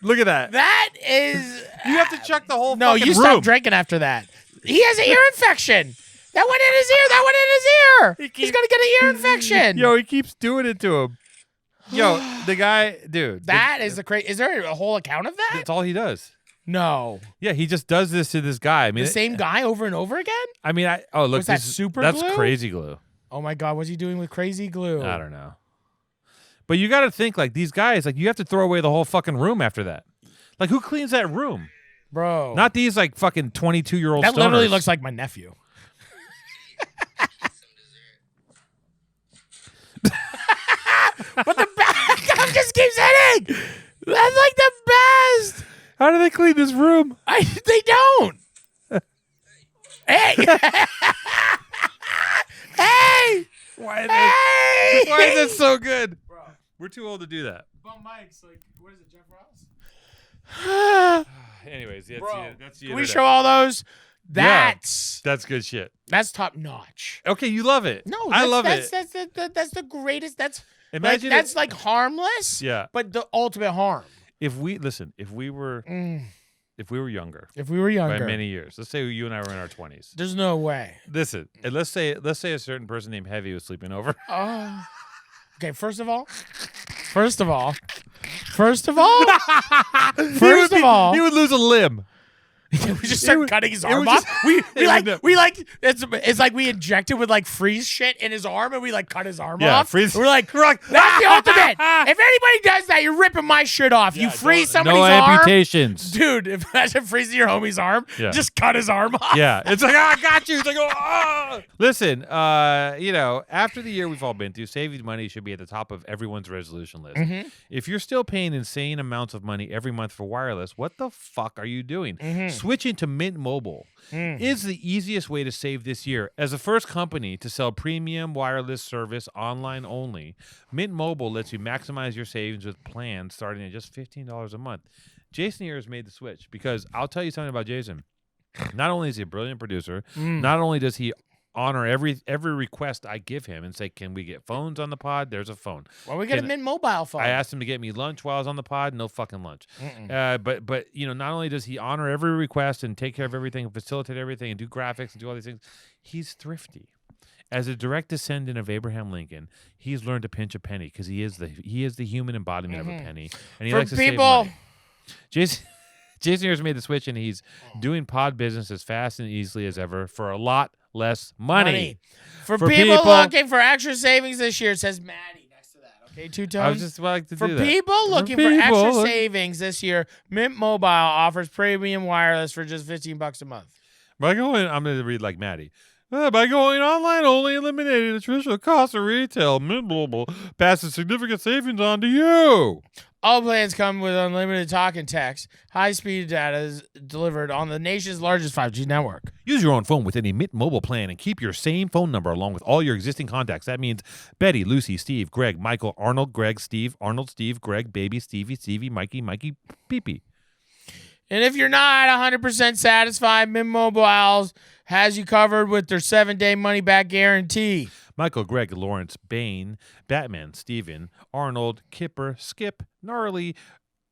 Look at that. That is. You have to check the whole No, fucking you room. stop drinking after that. He has an ear infection. That went in his ear. That went in his ear. He's gonna get an ear infection. Yo, he keeps doing it to him. Yo, the guy, dude. That is the crazy. Is there a whole account of that? That's all he does. No. Yeah, he just does this to this guy. I mean, The same guy over and over again? I mean, oh look, Was that this is- super That's glue? crazy glue. Oh my God, what's he doing with crazy glue? I don't know. But you got to think like these guys, like you have to throw away the whole fucking room after that. Like who cleans that room? Bro. Not these like fucking 22-year-old That stoners. literally looks like my nephew. But the back just keeps hitting. That's like the best. How do they clean this room? They don't. Hey. Hey. Why is it so good? Bro. We're too old to do that. Bum Mike's like, what is it, Jeff Ross? Anyways, that's the Can we show all those? That's good shit. That's top notch. Okay, you love it. No, I love it. That's the greatest. Imagine that's like harmless. Yeah. But the ultimate harm. If we were younger. If we were younger. By many years. Let's say you and I were in our 20s. There's no way. Listen, and let's say a certain person named Heavy was sleeping over. Okay, first of all, he would lose a limb. We just start cutting his arm off. We like it's like we injected with like freeze shit in his arm and we like cut his arm off. Freeze. We're like that's the ultimate. If anybody does that, you're ripping my shit off. You freeze somebody's no arm. amputations. Dude, if that's freezing your homie's arm, just cut his arm off. Yeah. It's like, I got you. It's like, Listen, after the year we've all been through, saving money should be at the top of everyone's resolution list. Mm-hmm. If you're still paying insane amounts of money every month for wireless, what the fuck are you doing? Mm-hmm. Switching to Mint Mobile is the easiest way to save this year. As the first company to sell premium wireless service online only, Mint Mobile lets you maximize your savings with plans starting at just $15 a month. Jason here has made the switch because I'll tell you something about Jason. Not only is he a brilliant producer, not only does he honor every request I give him and say, can we get phones on the pod? There's a phone. Well, we get a Mint Mobile phone. I asked him to get me lunch while I was on the pod. No fucking lunch. But not only does he honor every request and take care of everything and facilitate everything and do graphics and do all these things, he's thrifty. As a direct descendant of Abraham Lincoln, he's learned to pinch a penny because he is the human embodiment of a penny, and he likes to save money. Jason here's made the switch, and he's doing pod business as fast and easily as ever for a lot less money. For people looking for extra savings this year, it says Maddie next to that. Okay, two-tone. I was just like to do that. People looking for extra savings this year, Mint Mobile offers premium wireless for just $15 a month. I'm going to read like Maddie. By going online only, eliminating the traditional cost of retail, Mint Mobile passes significant savings on to you. All plans come with unlimited talk and text. High-speed data is delivered on the nation's largest 5G network. Use your own phone with any Mint Mobile plan and keep your same phone number along with all your existing contacts. That means Betty, Lucy, Steve, Greg, Michael, Arnold, Greg, Steve, Arnold, Steve, Greg, Baby, Stevie, Mikey, Pee-Pee. And if you're not 100% satisfied, Mint Mobile has you covered with their 7-day money-back guarantee. Michael, Greg, Lawrence, Bane, Batman, Steven, Arnold, Kipper, Skip, Gnarly,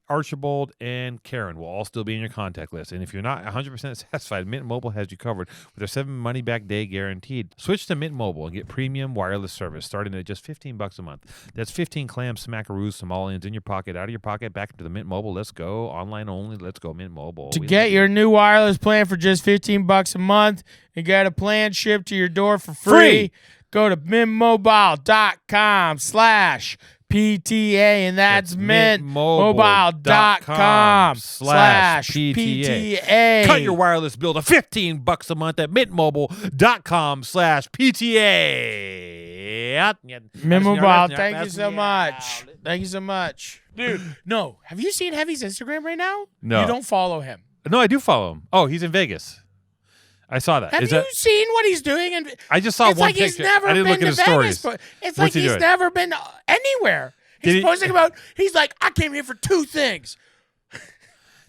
Archibald, and Karen will all still be in your contact list. And if you're not 100% satisfied, Mint Mobile has you covered with their 7 money-back day guaranteed. Switch to Mint Mobile and get premium wireless service starting at just $15 a month. That's 15 clams, smackaroos, Somalians in your pocket, out of your pocket, back into the Mint Mobile. Let's go. Online only. Let's go Mint Mobile. To get your new wireless plan for just $15 a month and get a plan shipped to your door for free. Go to mintmobile.com/PTA, and that's mintmobile.com/PTA. Cut your wireless bill to $15 a month at mintmobile.com/PTA. Mint Mobile, thank you so much. Thank you so much. Dude, no. Have you seen Heavy's Instagram right now? No. You don't follow him. No, I do follow him. Oh, he's in Vegas. I saw that. Have you seen what he's doing? I just saw one picture. I didn't look at his stories. It's like he's never been anywhere. He's posting about, he's like, I came here for 2 things.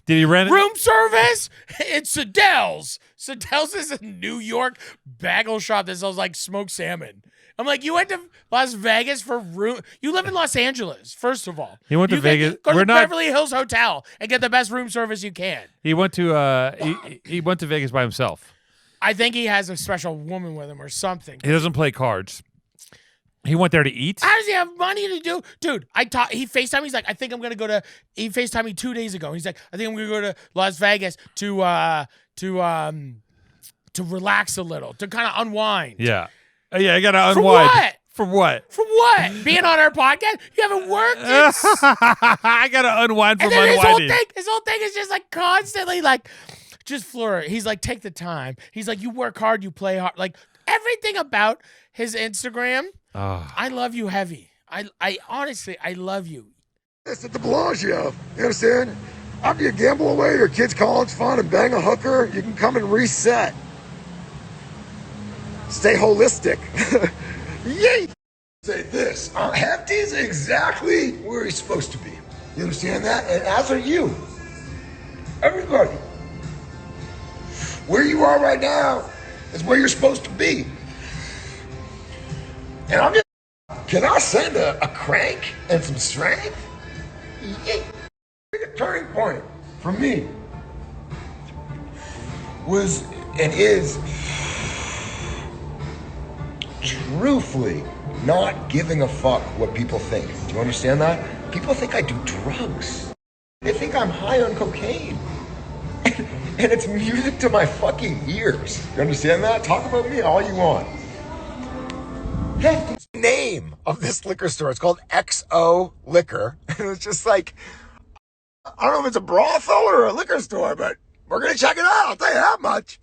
Did he rent room service? It's Sadel's. Sadel's is a New York bagel shop that sells like smoked salmon. I'm like, you went to Las Vegas for room. You live in Los Angeles, first of all. He went to Vegas. Go to the Beverly Hills Hotel and get the best room service you can. He went to he went to Vegas by himself. I think he has a special woman with him or something. He doesn't play cards. He went there to eat. How does he have money to do? Dude, he FaceTime. He's like, I think I'm going to go to, he FaceTime me 2 days ago. He's like, I think I'm going to go to Las Vegas to relax a little, to kind of unwind. Yeah. Yeah, I gotta From unwind. what? From what? From what? Being on our podcast? You haven't worked? I gotta unwind from And then unwinding. his whole thing is just like constantly like, just Fleur. He's like, take the time. He's like, you work hard, you play hard. Like everything about his Instagram. I love you heavy. I honestly, I love you. It's at the Bellagio. You understand? After you gamble away your kid's college fund and bang a hooker, you can come and reset. Stay holistic. Yay! Say this. Hefty's exactly where he's supposed to be. You understand that? And as are you. Everybody. Where you are right now is where you're supposed to be. And I'm just... Can I send a crank and some strength? Yay! A turning point for me was and is truthfully not giving a fuck what people think. Do you understand that? People think I do drugs. They think I'm high on cocaine. And it's music to my fucking ears. You understand that? Talk about me all you want. That's the name of this liquor store. It's called XO Liquor. And it was just like, I don't know if it's a brothel or a liquor store, but we're going to check it out. I'll tell you that much.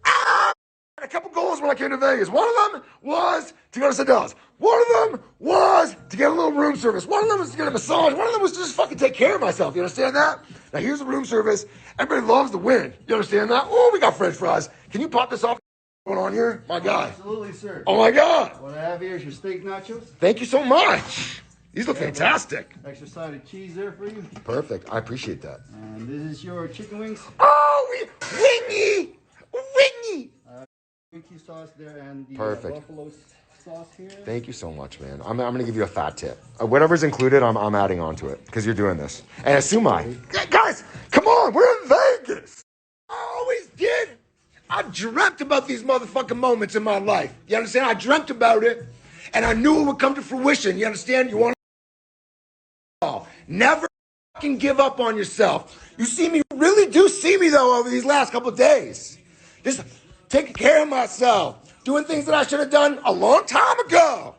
I had a couple goals when I came to Vegas. One of them was to go to Sedell's. One of them was to get a little room service. One of them was to get a massage. One of them was to just fucking take care of myself. You understand that? Now, here's the room service. Everybody loves to win. You understand that? Oh, we got French fries. Can you pop this off? Going on here? My guy. Absolutely, sir. Oh, my God. What I have here is your steak nachos. Thank you so much. These look fantastic. Extra side of cheese there for you. Perfect. I appreciate that. And this is your chicken wings. Oh, wingy! Wingy! Barbecue sauce there and the Perfect. buffalo sauce here. Thank you so much, man. I'm going to give you a fat tip. Whatever's included, I'm adding on to it because you're doing this. And Asumai. Guys, come on. We're in Vegas. I always did. I dreamt about these motherfucking moments in my life. You understand? I dreamt about it, and I knew it would come to fruition. You understand? You want to... Never fucking give up on yourself. You see me, really do see me, though, over these last couple of days. Just taking care of myself. Doing things that I should have done a long time ago.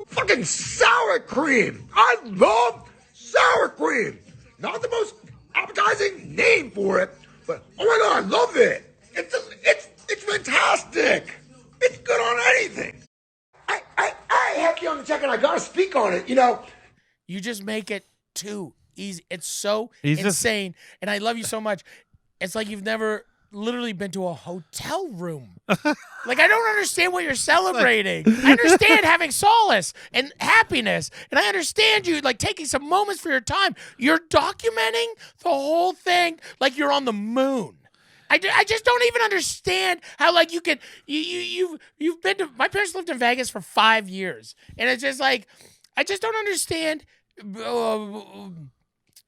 Fucking sour cream. I love sour cream. Not the most appetizing name for it, but oh my God, I love it. It's fantastic. It's good on anything. I have you on the check and I gotta speak on it, you know. You just make it too easy. It's so He's just- insane. And I love you so much. It's like you've never literally been to a hotel room. Like, I don't understand what you're celebrating. I understand having solace and happiness. And I understand you, like, taking some moments for your time. You're documenting the whole thing like you're on the moon. I just don't even understand how, like, you could, you've been to, my parents lived in Vegas for 5 years. And it's just like, I just don't understand,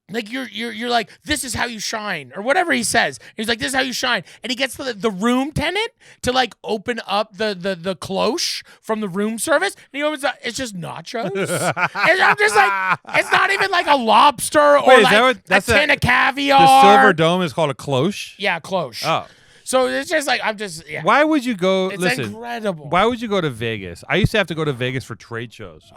like you're like, this is how you shine, or whatever he says. He's like, this is how you shine, and he gets the room tenant to like open up the cloche from the room service, and he opens up. It's just nachos, and I'm just like, it's not even like a lobster or Wait, is like that what- a that's tin of The caviar. Silver Dome is called a cloche? Yeah, cloche. Oh. So it's just like, I'm just, yeah. Why would you go? It's listen, incredible. why would you go to Vegas? I used to have to go to Vegas for trade shows,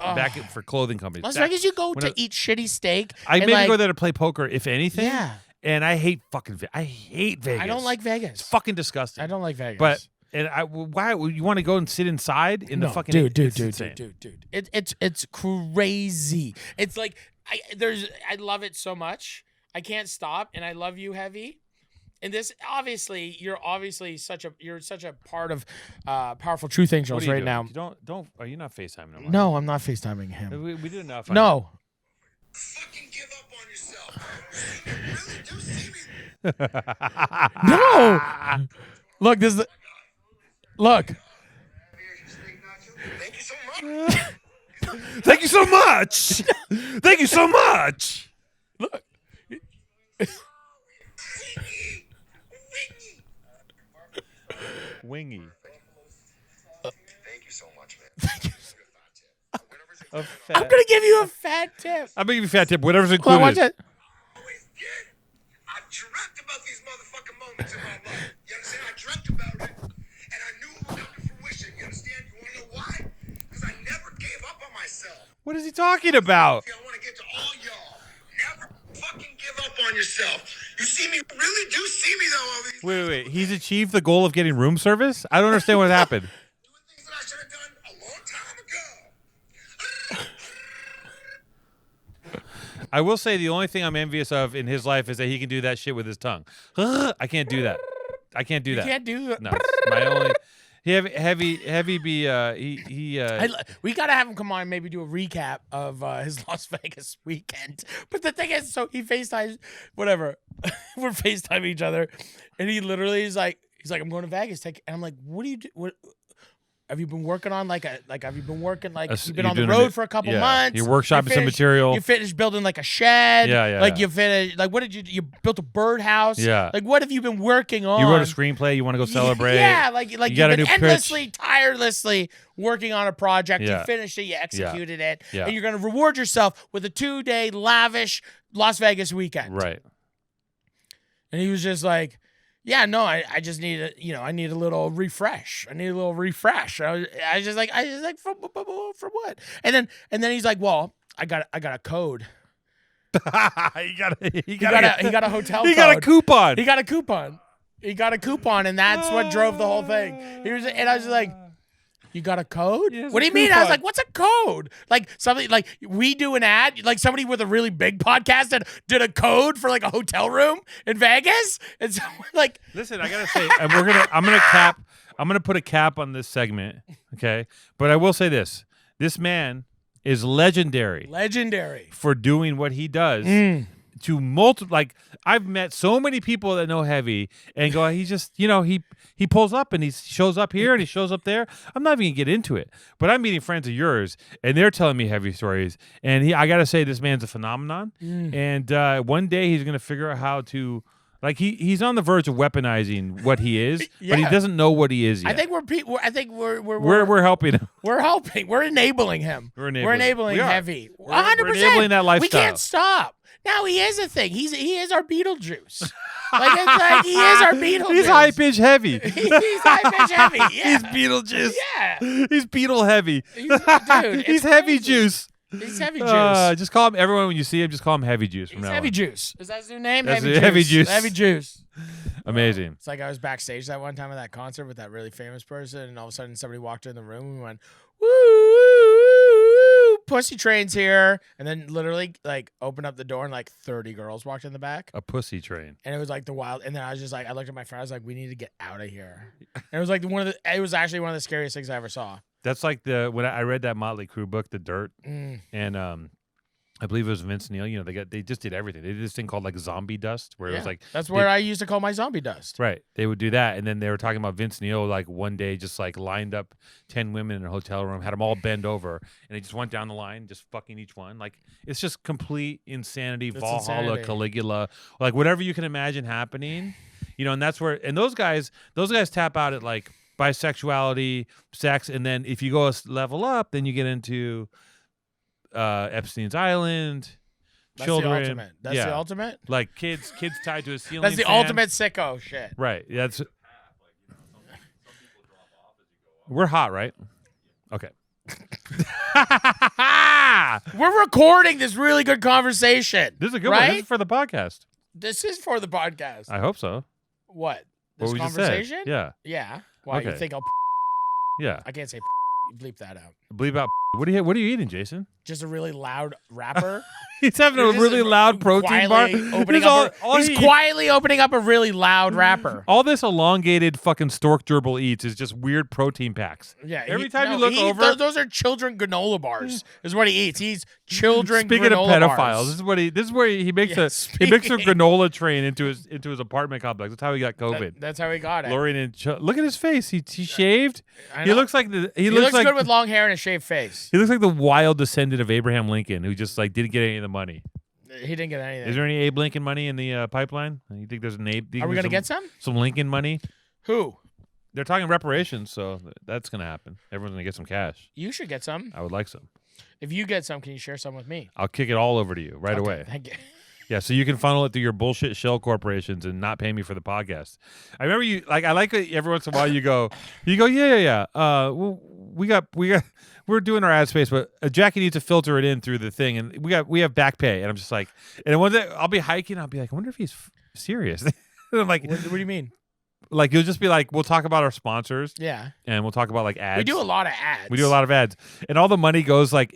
for clothing companies. Las That- Vegas, you go when to eat shitty steak. I and maybe like, go there to play poker, if anything. Yeah. And I hate fucking. I hate Vegas. I don't like It's Vegas. fucking disgusting. I don't like Vegas. But why you want to go and sit inside in the fucking dude. it's insane. It's crazy. It's like I love it so much. I can't stop, and I love you heavy. And this obviously, you're such a part of Powerful Truth What Angels are you right doing? now. You don't. Are you not FaceTiming him? No, I'm not FaceTiming him. We did enough. No. Fucking give up on yourself. You really do see me. No. Look, this is the, look. Thank you so much. Thank you so much. Thank you so much. Look. Wingy. Thank you so much, man. A fat. I'm gonna give you a fat tip. I'm gonna give you a fat tip. Whatever's Hold on, included. watch it. Always did. I dreamt about these motherfucking moments in my life. You understand? I dreamt about it, and I What is he talking about? I want to get to all y'all. Never fucking give up on yourself. You see me, really do see me though. Over these Wait. He's achieved the goal of getting room service? I don't understand what happened. doing things that I should have done a long time ago. I will say the only thing I'm envious of in his life is that he can do that shit with his tongue. I can't do that. I can't do that. You can't do No, it's my only. Heavy be we gotta have him come on and maybe do a recap of his Las Vegas weekend. But the thing is, so he FaceTimes, whatever. We're FaceTiming each other, and he literally is like, I'm going to Vegas. And I'm like, what do you do? What have you been working on? Have you been working you've been on the road for a couple months? You're workshopping some material. You finished building like a shed. Yeah. You finished what did you built a birdhouse? Yeah. What have you been working on? You wrote a screenplay. You want to go celebrate? Yeah, you you've got a been new endlessly, tirelessly working on a project. Yeah. You finished it. You executed it. Yeah. And you're going to reward yourself with a 2-day lavish Las Vegas weekend. Right. And he was just like, yeah, no, I just need I need a little refresh. I was just like, from what? And then he's like, well, I got a code. he got a hotel He code. got a coupon. He got a coupon, and that's what drove the whole thing. And I was like, you got a code? He has What do a you mean? I was coupon. like, what's a code? Like something like we do an ad, like somebody with a really big podcast that did a code for like a hotel room in Vegas, and so like, Listen, I gotta say, I'm gonna put a cap on this segment, okay? But I will say this: this man is legendary for doing what he does to multiple. Like I've met so many people that know Heavy and go, he just, he pulls up and he shows up here and he shows up there. I'm not even gonna get into it, but I'm meeting friends of yours and they're telling me Heavy stories. And I gotta say, this man's a phenomenon. And one day he's gonna figure out how to. Like he's on the verge of weaponizing what he is, but he doesn't know what he is yet. I think we're helping him. We're helping. We're enabling him. We're enabling. We are. Heavy. We're 100%. enabling that lifestyle. We can't stop. Now he is a thing. He is our Beetlejuice. It's like he is our Beetlejuice. He's high pitch heavy. He's high pitch heavy. Yeah. He's Beetlejuice. Yeah. He's Beetle heavy. Dude, He's heavy juice. He's Heavy Juice. Just call him, everyone when you see him, just call him Heavy Juice from He's now Heavy on. Juice. Is that his new name? That's Heavy it, Heavy Juice. Heavy Juice. Amazing. It's like I was backstage that one time at that concert with that really famous person, and all of a sudden somebody walked in the room and we went, woo, woo, woo, pussy train's here. And then literally like opened up the door and like 30 girls walked in the back. A pussy train. And it was like the wild. And then I was just like, I looked at my friend, I was like, we need to get out of here. And it was like it was actually one of the scariest things I ever saw. That's like when I read that Motley Crue book, The Dirt, and I believe it was Vince Neil. They just did everything. They did this thing called like zombie dust, where it was like that's where I used to call my zombie dust. Right. They would do that, and then they were talking about Vince Neil like one day just like lined up 10 women in a hotel room, had them all bend over, and they just went down the line, just fucking each one. Like it's just complete insanity, It's Valhalla, insanity. Caligula, like whatever you can imagine happening, and that's where those guys tap out at like bisexuality, sex, and then if you go a level up, then you get into Epstein's Island, children. That's the ultimate. That's the ultimate. Like kids tied to a ceiling. That's the fan. ultimate sicko shit. Right. That's. We're hot, right? Okay. We're recording this really good conversation. This is a good right? one. This is for the podcast. This is for the podcast. I hope so. What? What This we conversation? just said. Yeah. Yeah. Why you Okay. think I'll? Yeah. I can't say. Bleep that out. Believe out. What are you eating, Jason? Just a really loud rapper. He's having a really loud protein bar. He's quietly opening up a really loud rapper. All this elongated fucking stork gerbil eats is just weird protein packs. Yeah. Every time you look over, those are children granola bars. Is what he eats. He's children. Speaking of granola pedophiles, bars. this is where he makes a granola train into his apartment complex. That's how he got COVID. That's how he got it. Lorian and look at his face. He shaved. I He know. looks like He looks good with long hair and a shaved face. He looks like the wild descendant of Abraham Lincoln, who just like didn't get any of the money. He didn't get anything. Is there any Abe Lincoln money in the pipeline? You think there's an Abe? Are we gonna get some? Some Lincoln money? Who? They're talking reparations, so that's gonna happen. Everyone's gonna get some cash. You should get some. I would like some. If you get some, can you share some with me? I'll kick it all over to you right Okay, away. Thank you. Yeah, so you can funnel it through your bullshit shell corporations and not pay me for the podcast. I remember you, like, I like it every once in a while you go, yeah. we're doing our ad space, but Jackie needs to filter it in through the thing, and we have back pay, and I'm just like, and one day I'll be hiking, I'll be like, I wonder if he's serious. And I'm like, What do you mean? Like you'll just be like, we'll talk about our sponsors, Yeah. and we'll talk about like ads. We do a lot of ads. We do a lot of ads, and all the money goes like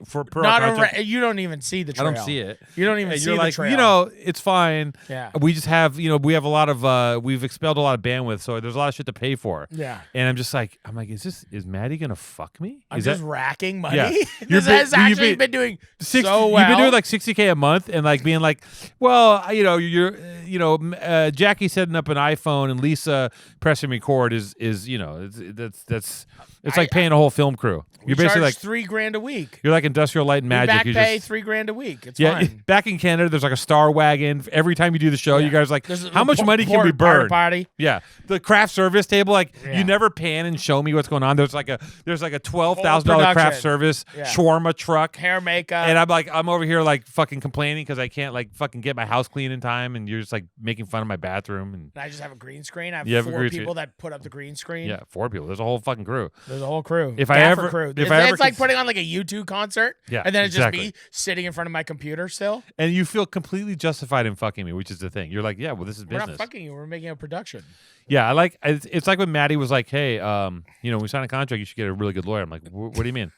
for per Not our contract. you don't even see the trail. I don't see it. You don't even And see you're the like, trail. it's fine. Yeah. We just have, we have a lot of, we've expelled a lot of bandwidth, so there's a lot of shit to pay for. Yeah. And I'm just like, is Maddie gonna fuck me? I'm Is just that racking money. Yeah. This has actually been doing 60, so well. You've been doing like $60K a month, and like being like, well, Jackie setting up an iPhone and Lisa pressing record is it's like paying a whole film crew. You're basically like $3,000 a week. You're like Industrial Light and Magic. Back you pay just, $3,000 a week. It's yeah, fine. back in Canada, there's like a Star Wagon. Every time you do the show, you guys are like, There's how much money can we porta burn? Party. Yeah, the craft service table, like Yeah. you never pan and show me what's going on. There's like a $12,000 production. craft service Yeah. shawarma truck. Hair, makeup. And I'm over here like fucking complaining because I can't like fucking get my house clean in time, and you're just like making fun of my bathroom. And I just have a green screen. I have You have a 4 green people screen. that put up the green screen. yeah, 4 people. There's a whole fucking crew. There's a whole crew. If I Gaffer ever- crew. if I ever It's like could- putting on like a U2 concert. Yeah, And then it's exactly. just me sitting in front of my computer still. And you feel completely justified in fucking me, which is the thing. You're like, yeah, well, this is We're business. not fucking you. We're making a production. Yeah, it's like when Maddie was like, hey, we signed a contract, you should get a really good lawyer. I'm like, what do you mean?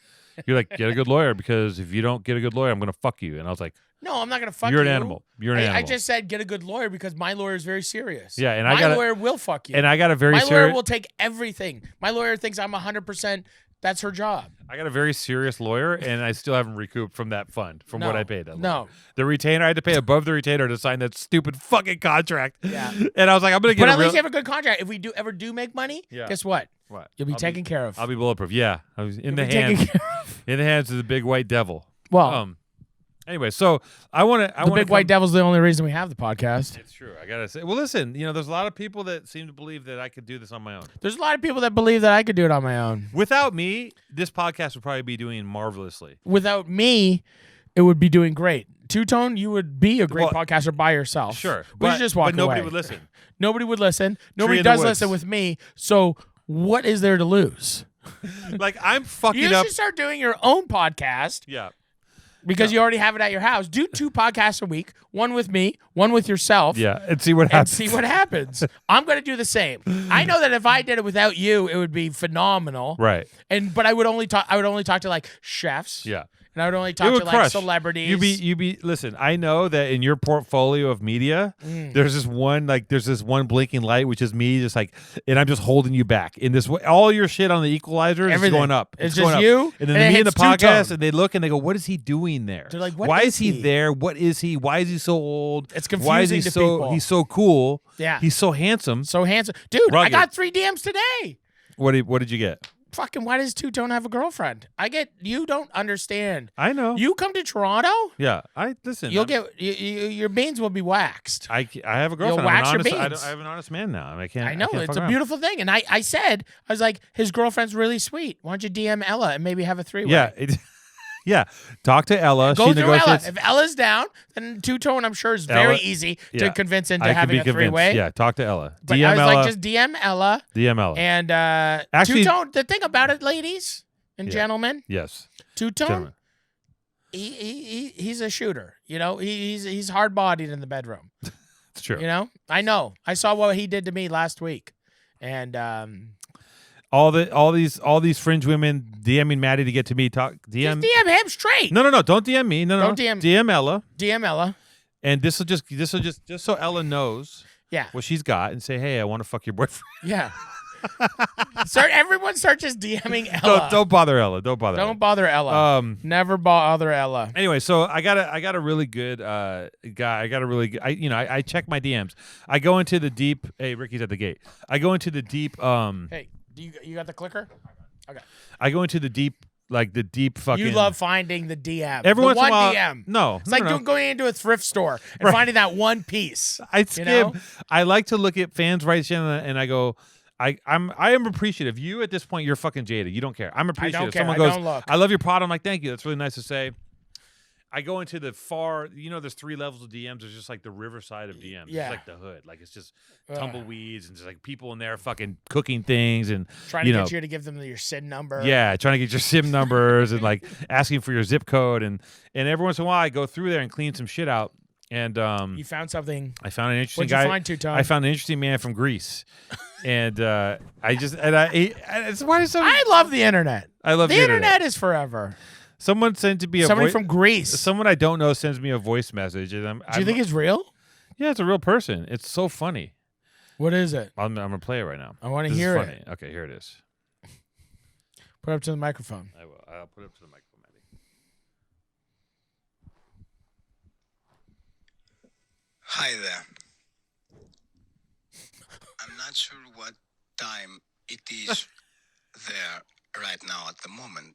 You're like, get a good lawyer, because if you don't get a good lawyer, I'm going to fuck you. And I was like, No, I'm not going to fuck you. you're an animal. You're an animal. I just said get a good lawyer because my lawyer is very serious. Yeah, and my I got lawyer will fuck you. And I got a very my lawyer serious. will take everything. My lawyer thinks I'm 100%. That's her job. I got a very serious lawyer, and I still haven't recouped from that fund, from what No, I paid that. no. lawyer. The retainer, I had to pay above the retainer to sign that stupid fucking contract. Yeah. And I was like, I'm gonna get But a at real. least you have a good contract. If we do ever make money, Yeah. guess what? What? You'll be I'll taken care of. I'll be bulletproof. Yeah, I was in You'll the be taken hands, care of. in the hands of the big white devil. Well, Anyway, so I want to. the big white devil's the only reason we have the podcast. It's true. I gotta say. Well, listen. There's a lot of people that seem to believe that I could do this on my own. There's a lot of people that believe that I could do it on my own. Without me, this podcast would probably be doing marvelously. Without me, it would be doing great. Two-Tone, you would be a great Well, podcaster by yourself. Sure, We should just walk but nobody away. would listen. Nobody would listen. Nobody in the does woods. listen with me. So what is there to lose? Like I'm fucking You up. should start doing your own podcast Yeah. because you already have it at your house. Do 2 podcasts a week, one with me, one with yourself. Yeah, and see what And happens. see what happens. I'm going to do the same. I know that if I did it without you, it would be phenomenal. Right. But I would only talk to like chefs. Yeah. And I would only It talk would to like crush. celebrities. You be. Listen, I know that in your portfolio of media, there's this one blinking light, which is me, just like, and I'm just holding you back in this way. All your shit on the Equalizer is Everything. going up. It's going just up. you, and then and it me in the hits Two-Tone. podcast, and they look and they go, "What is he doing there? They're like, what why is is he he? there? What is he? Why is he so old? It's Why is he confusing to so? people. He's so cool. Yeah. He's so handsome. So handsome. Dude, I Rugged. got 3 DMs today. What did you get? Fucking why does Two-Tone have a girlfriend? You don't understand. I know. You come to Toronto, Yeah, I listen. you'll I'm- get your beans will be waxed. I have a girlfriend. wax I'm your an honest, beans. I have an honest man now. I can't. I know, can't it's fuck a around. beautiful thing. And I was like, his girlfriend's really sweet. Why don't you DM Ella and maybe have a 3-way? Yeah, yeah. Talk to Ella. Go she through Ella. negotiates. If Ella's down, then Two-Tone, I'm sure, is very Ella- easy yeah. to convince into I can having be a convinced. 3-way. Yeah, talk to Ella. But DM I was Ella. like, just DM Ella. DM Ella. And Actually- Two-Tone, the thing about it, ladies and gentlemen, yes. Two-Tone, Gentlemen. he's a shooter. He's hard-bodied in the bedroom. It's true. I know. I saw what he did to me last week. And All these fringe women DMing Maddie to get to me. DM. just DM him straight. No. Don't DM me. No. Don't DM. DM Ella. DM Ella. And this will just so Ella knows Yeah. what she's got, and say, hey, I want to fuck your boyfriend. Yeah. Everyone start just DMing Ella. Don't bother Ella. Don't bother. Don't bother Ella. Ella. Never bother Ella. Anyway, so I got a really good guy. I got a really good. I check my DMs. I go into the deep. Hey, Ricky's at the gate. I go into the deep. Hey, you got the clicker? Okay. I go into the deep, like the deep fucking. You love finding the DM. Every the once in a one while- DM. No, It's no, like no. going into a thrift store and Right. finding that one piece. I skip. know? I like to look at fans right and I go. I am appreciative. You at this point, you're fucking jaded. You don't care. I'm appreciative. care. Someone I goes, don't look. I love your pod. I'm like, thank you. That's really nice to say. I go into the far, there's 3 levels of DMs. There's just like the riverside of DMs. Yeah. It's like the hood. Like it's just tumbleweeds and just like people in there fucking cooking things and Trying to get you to give them your SIN number. yeah, trying to get your SIM numbers and like asking for your zip code and every once in a while I go through there and clean some shit out. And You found something. I found an interesting What'd guy. you find, Two-Tone? I found an interesting man from Greece. And it's why is so I love the internet. I love the internet is forever. Someone sent to be Somebody from Greece. Someone I don't know sends me a voice message, and Do you think it's real? Yeah, it's a real person. It's so funny. What is it? I'm gonna play it right now. I want to This is hear funny. it. Okay, here it is. Put it up to the microphone. I will. I'll put it up to the microphone, Maddie. Hi there. I'm not sure what time it is there right now at the moment,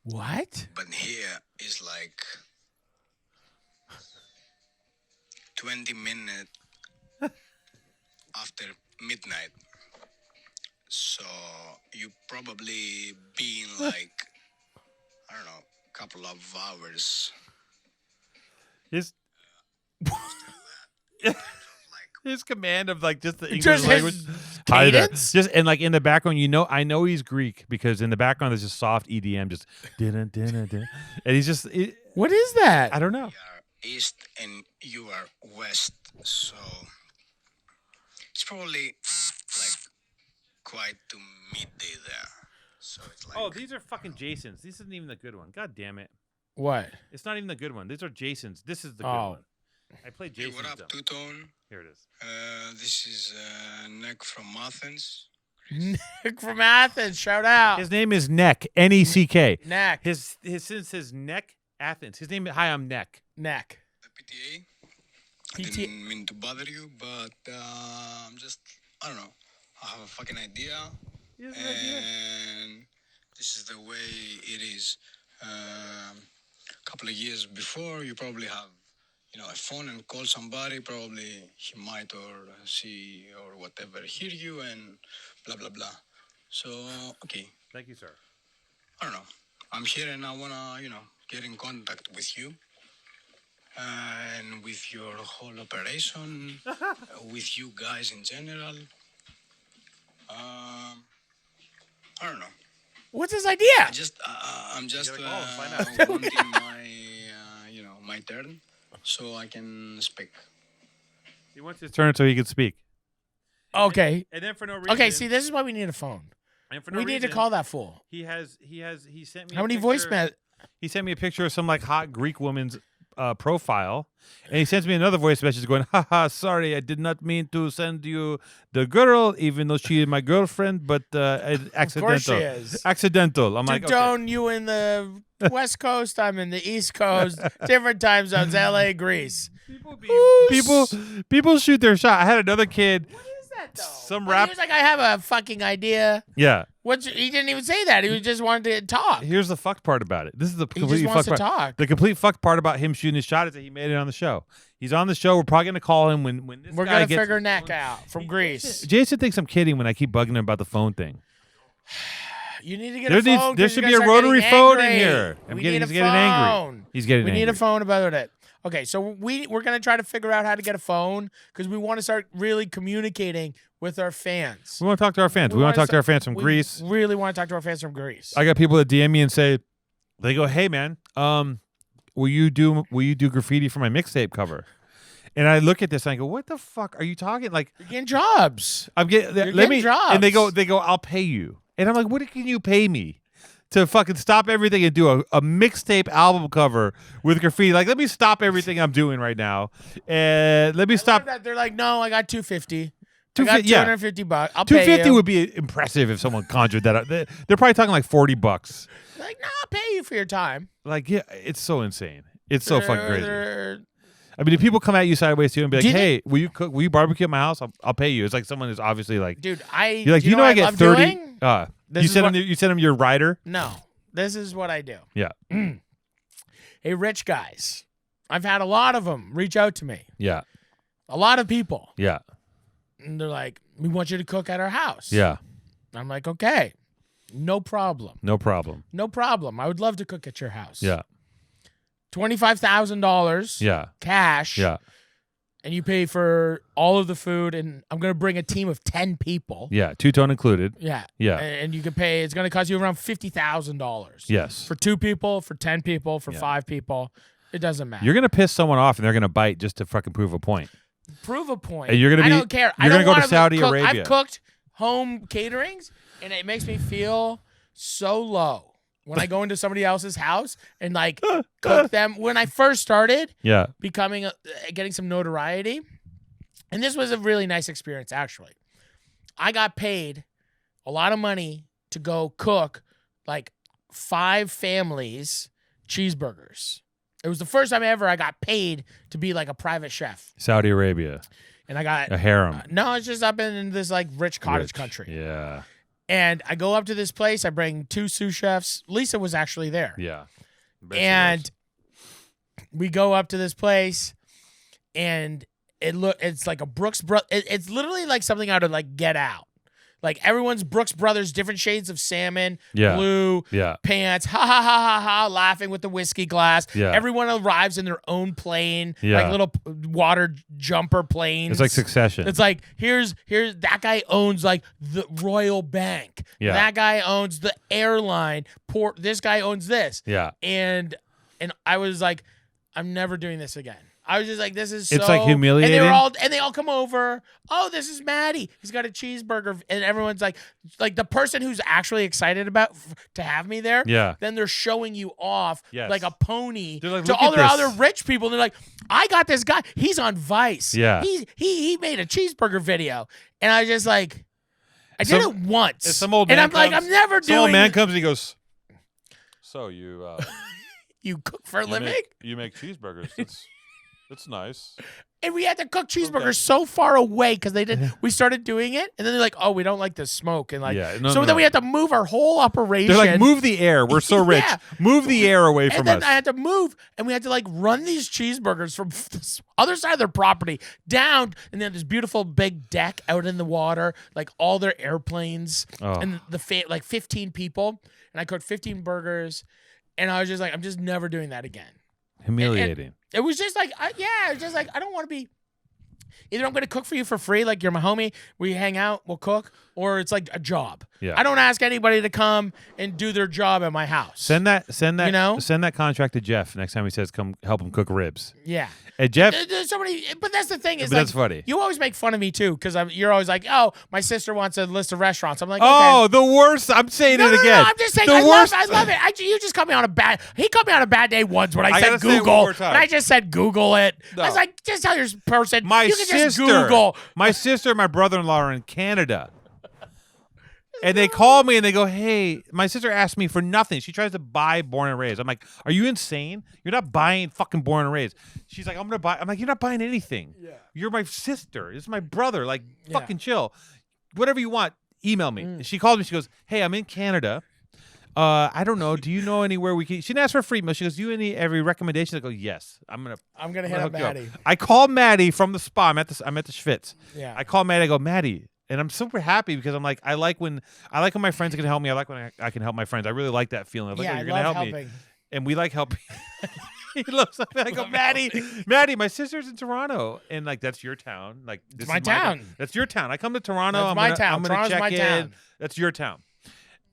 What? but here is like 20 minutes after midnight. So you probably been like, I don't know, a couple of hours. His Like, his command of like just the English Just language. his Hi there. cadence? Just and like in the background, I know he's Greek because in the background there's just soft EDM, just din din din, and he's just What is that? I don't know. we are east and you are west, so it's probably like quite to midday there. So it's like, Oh, these are fucking Jasons. This isn't even the good one. God damn it. What? It's not even the good one. These are Jasons. This is the good Oh. one. I played hey, Jason's what up, dumb. Two-Tone? Here it is. This is Nick from Athens. Nick from Athens. Shout out. His name is Neck. N-E-C-K. Neck. His since his Neck Athens. His name is Hi, I'm Neck. Neck. The PTA. I PT didn't mean to bother you, but I'm just, I don't know. I have a fucking idea, and this is the way it is. A couple of years before, you probably have, a phone and call somebody. Probably he might or she or whatever hear you and blah blah blah. So okay, Thank you, sir. I don't know. I'm here and I wanna, get in contact with you. And with your whole operation, with you guys in general. I don't know. What's his idea? I'm just gotta call him, find out. wanting my, my turn, so I can speak. He wants his turn so he can speak. Okay. And then for no reason. Okay, see, this is why we need a phone. and for no We need to reason, call that fool. He sent me How a many picture- He sent me a picture of some like hot Greek woman's profile, and he sends me another voice message going, "Haha, sorry, I did not mean to send you the girl, even though she is my girlfriend, but accidental. Of course she is. Accidental." I'm like, okay. Two-Tone, you in the West Coast, I'm in the East Coast. Different time zones, LA, Greece. People shoot their shot. I had another kid. What is that, though? Some Like, rap- He was like, I have a fucking idea. Yeah. He didn't even say that. He was just wanted to talk. Here's the fucked part about it. This is the He complete just wants fucked to part. talk. The complete fucked part about him shooting his shot is that he made it on the show. He's on the show. We're probably gonna call him when this We're guy going to gets figure his Neck phone. out from Greece. Jason thinks I'm kidding when I keep bugging him about the phone thing. You need to get There a phone. there 'cause should you be a guys are rotary getting phone in angry. here. We He's need a getting angry. phone. He's getting We angry. need a phone about it. Okay, so we're gonna try to figure out how to get a phone because we want to start really communicating with our fans. We want to talk to our fans. We want to talk to our fans from we Greece. Really want to talk to our fans from Greece. I got people that DM me and say, they go, "Hey man, will you do graffiti for my mixtape cover?" And I look at this and I go, "What the fuck are you talking like?" You're getting jobs. I'm getting. You're Let me. getting jobs. And they go, "I'll pay you." And I'm like, "What can you pay me to fucking stop everything and do a mixtape album cover with graffiti? Like, let me stop everything I'm doing right now, and let me stop." That they're like, no, I got $250. I got yeah. $250. I'll pay $250 you. would be impressive if someone conjured that up. They're probably talking like $40. Like, no, I'll pay you for your time. Like, yeah, it's so insane. It's so fucking crazy. They're- I mean, if people come at you sideways too and be like, Do you "Hey, will you cook? Will you barbecue at my house? I'll pay you." It's like someone is obviously like, Dude, you're like, do you know, I what get love 30. doing? You This is send what- him. You send him your rider. No, this is what I do. Yeah, Hey, rich guys. I've had a lot of them reach out to me. yeah, A lot of people. yeah, And they're like, we want you to cook at our house. yeah. I'm like, okay, no problem. No problem. No problem. I would love to cook at your house. Yeah, $25,000 Yeah. cash. Yeah. And you pay for all of the food, and I'm going to bring a team of 10 people. Yeah. Two-tone included. Yeah. Yeah. And you can pay, it's going to cost you around $50,000. Yes. For 2 people, for 10 people, for 5 people. It doesn't matter. You're gonna piss someone off, and they're gonna bite just to fucking prove a point. Prove a point. And you're gonna I don't care. You're I gonna don't go to Saudi cook. Arabia. I've cooked home caterings, and it makes me feel so low when I go into somebody else's house and like cook them. When I first started, Yeah. becoming getting some notoriety, and this was a really nice experience actually. I got paid a lot of money to go cook like 5 families cheeseburgers. It was the first time ever I got paid to be like a private chef. Saudi Arabia. And I got A harem. no, it's just up in this like rich cottage country. Yeah. And I go up to this place. I bring 2 sous chefs. Lisa was actually there. Yeah. And we go up to this place, and it's like a Brooks It's literally like something out of like Get Out. Like everyone's Brooks Brothers, different shades of salmon, blue, pants, ha ha ha ha ha, laughing with the whiskey glass. Yeah. Everyone arrives in their own plane, Yeah. like little water jumper planes. It's like Succession. It's like here's that guy owns like the Royal Bank. Yeah. That guy owns the airline. This guy owns this. Yeah. And I was like, I'm never doing this again. I was just like, this is so. It's like humiliating. And they all come over. Oh, this is Maddie. He's got a cheeseburger, and everyone's like the person who's actually excited about to have me there. Yeah. Then they're showing you off like a pony They're like, to "Look all at their this." other rich people. And they're like, I got this guy. He's on Vice. Yeah. He made a cheeseburger video, and I just like, I did it once. And some old man and I'm like, I'm never doing. Some old man comes and he goes, so you You cook for a living? You make cheeseburgers. That's nice. And we had to cook cheeseburgers so far away because we started doing it, and then they're like, "Oh, we don't like the smoke," and like, then we had to move our whole operation. They're like, "Move the air. We're so rich. Yeah. Move the air away from and then us." I had to move, and we had to like run these cheeseburgers from the other side of their property down, and then this beautiful big deck out in the water, like all their airplanes, and like 15 people, and I cooked 15 burgers, and I was just like, I'm just never doing that again. Humiliating. And it was just like, it was just like, I don't want to be. Either I'm going to cook for you for free, like you're my homie, we hang out, we'll cook, or it's like a job. Yeah. I don't ask anybody to come and do their job at my house. Send that. You know? Send that contract to Jeff next time he says, "Come help him cook ribs." Yeah. Hey, Jeff. There's so many, but that's the thing is But like, that's funny. You always make fun of me too, because you're always like, oh, my sister wants a list of restaurants. I'm like, Oh, okay. the worst. I'm saying No, it again. No, I'm just saying, the I worst. love it. You just caught me on a bad. He caught me on a bad day once when I said gotta say it one Google. more time. And I just said Google it. No. I was like, just tell your person. My you can sister. just Google. My sister and my brother-in-law are in Canada. And they call me and they go, "Hey, my sister asked me for nothing. She tries to buy Born and Raised." I'm like, "Are you insane? You're not buying fucking Born and Raised." She's like, "I'm gonna buy." I'm like, "You're not buying anything. Yeah. You're my sister. This is my brother. Like, fucking chill. Whatever you want, email me." She called me. She goes, "Hey, I'm in Canada. I don't know. Do you know anywhere we can?" She didn't ask for a free meal. She goes, "Do you any every recommendation?" I go, "Yes. I'm gonna hit up hook you up." Maddie. I call Maddie from the spa. I'm at the Schwitz. Yeah. I call Maddie. I go, "Maddie." And I'm super happy because I'm like, I like when my friends can help me. I like when I can help my friends. I really like that feeling. I like, Yeah, you're I gonna love help helping. me, and we like helping. He loves something. I go, Maddie, my sister's in Toronto, and like that's your town. Like this my is town. That's your town. I come to Toronto. That's my town. I'm gonna Toronto's check my in. town. That's your town.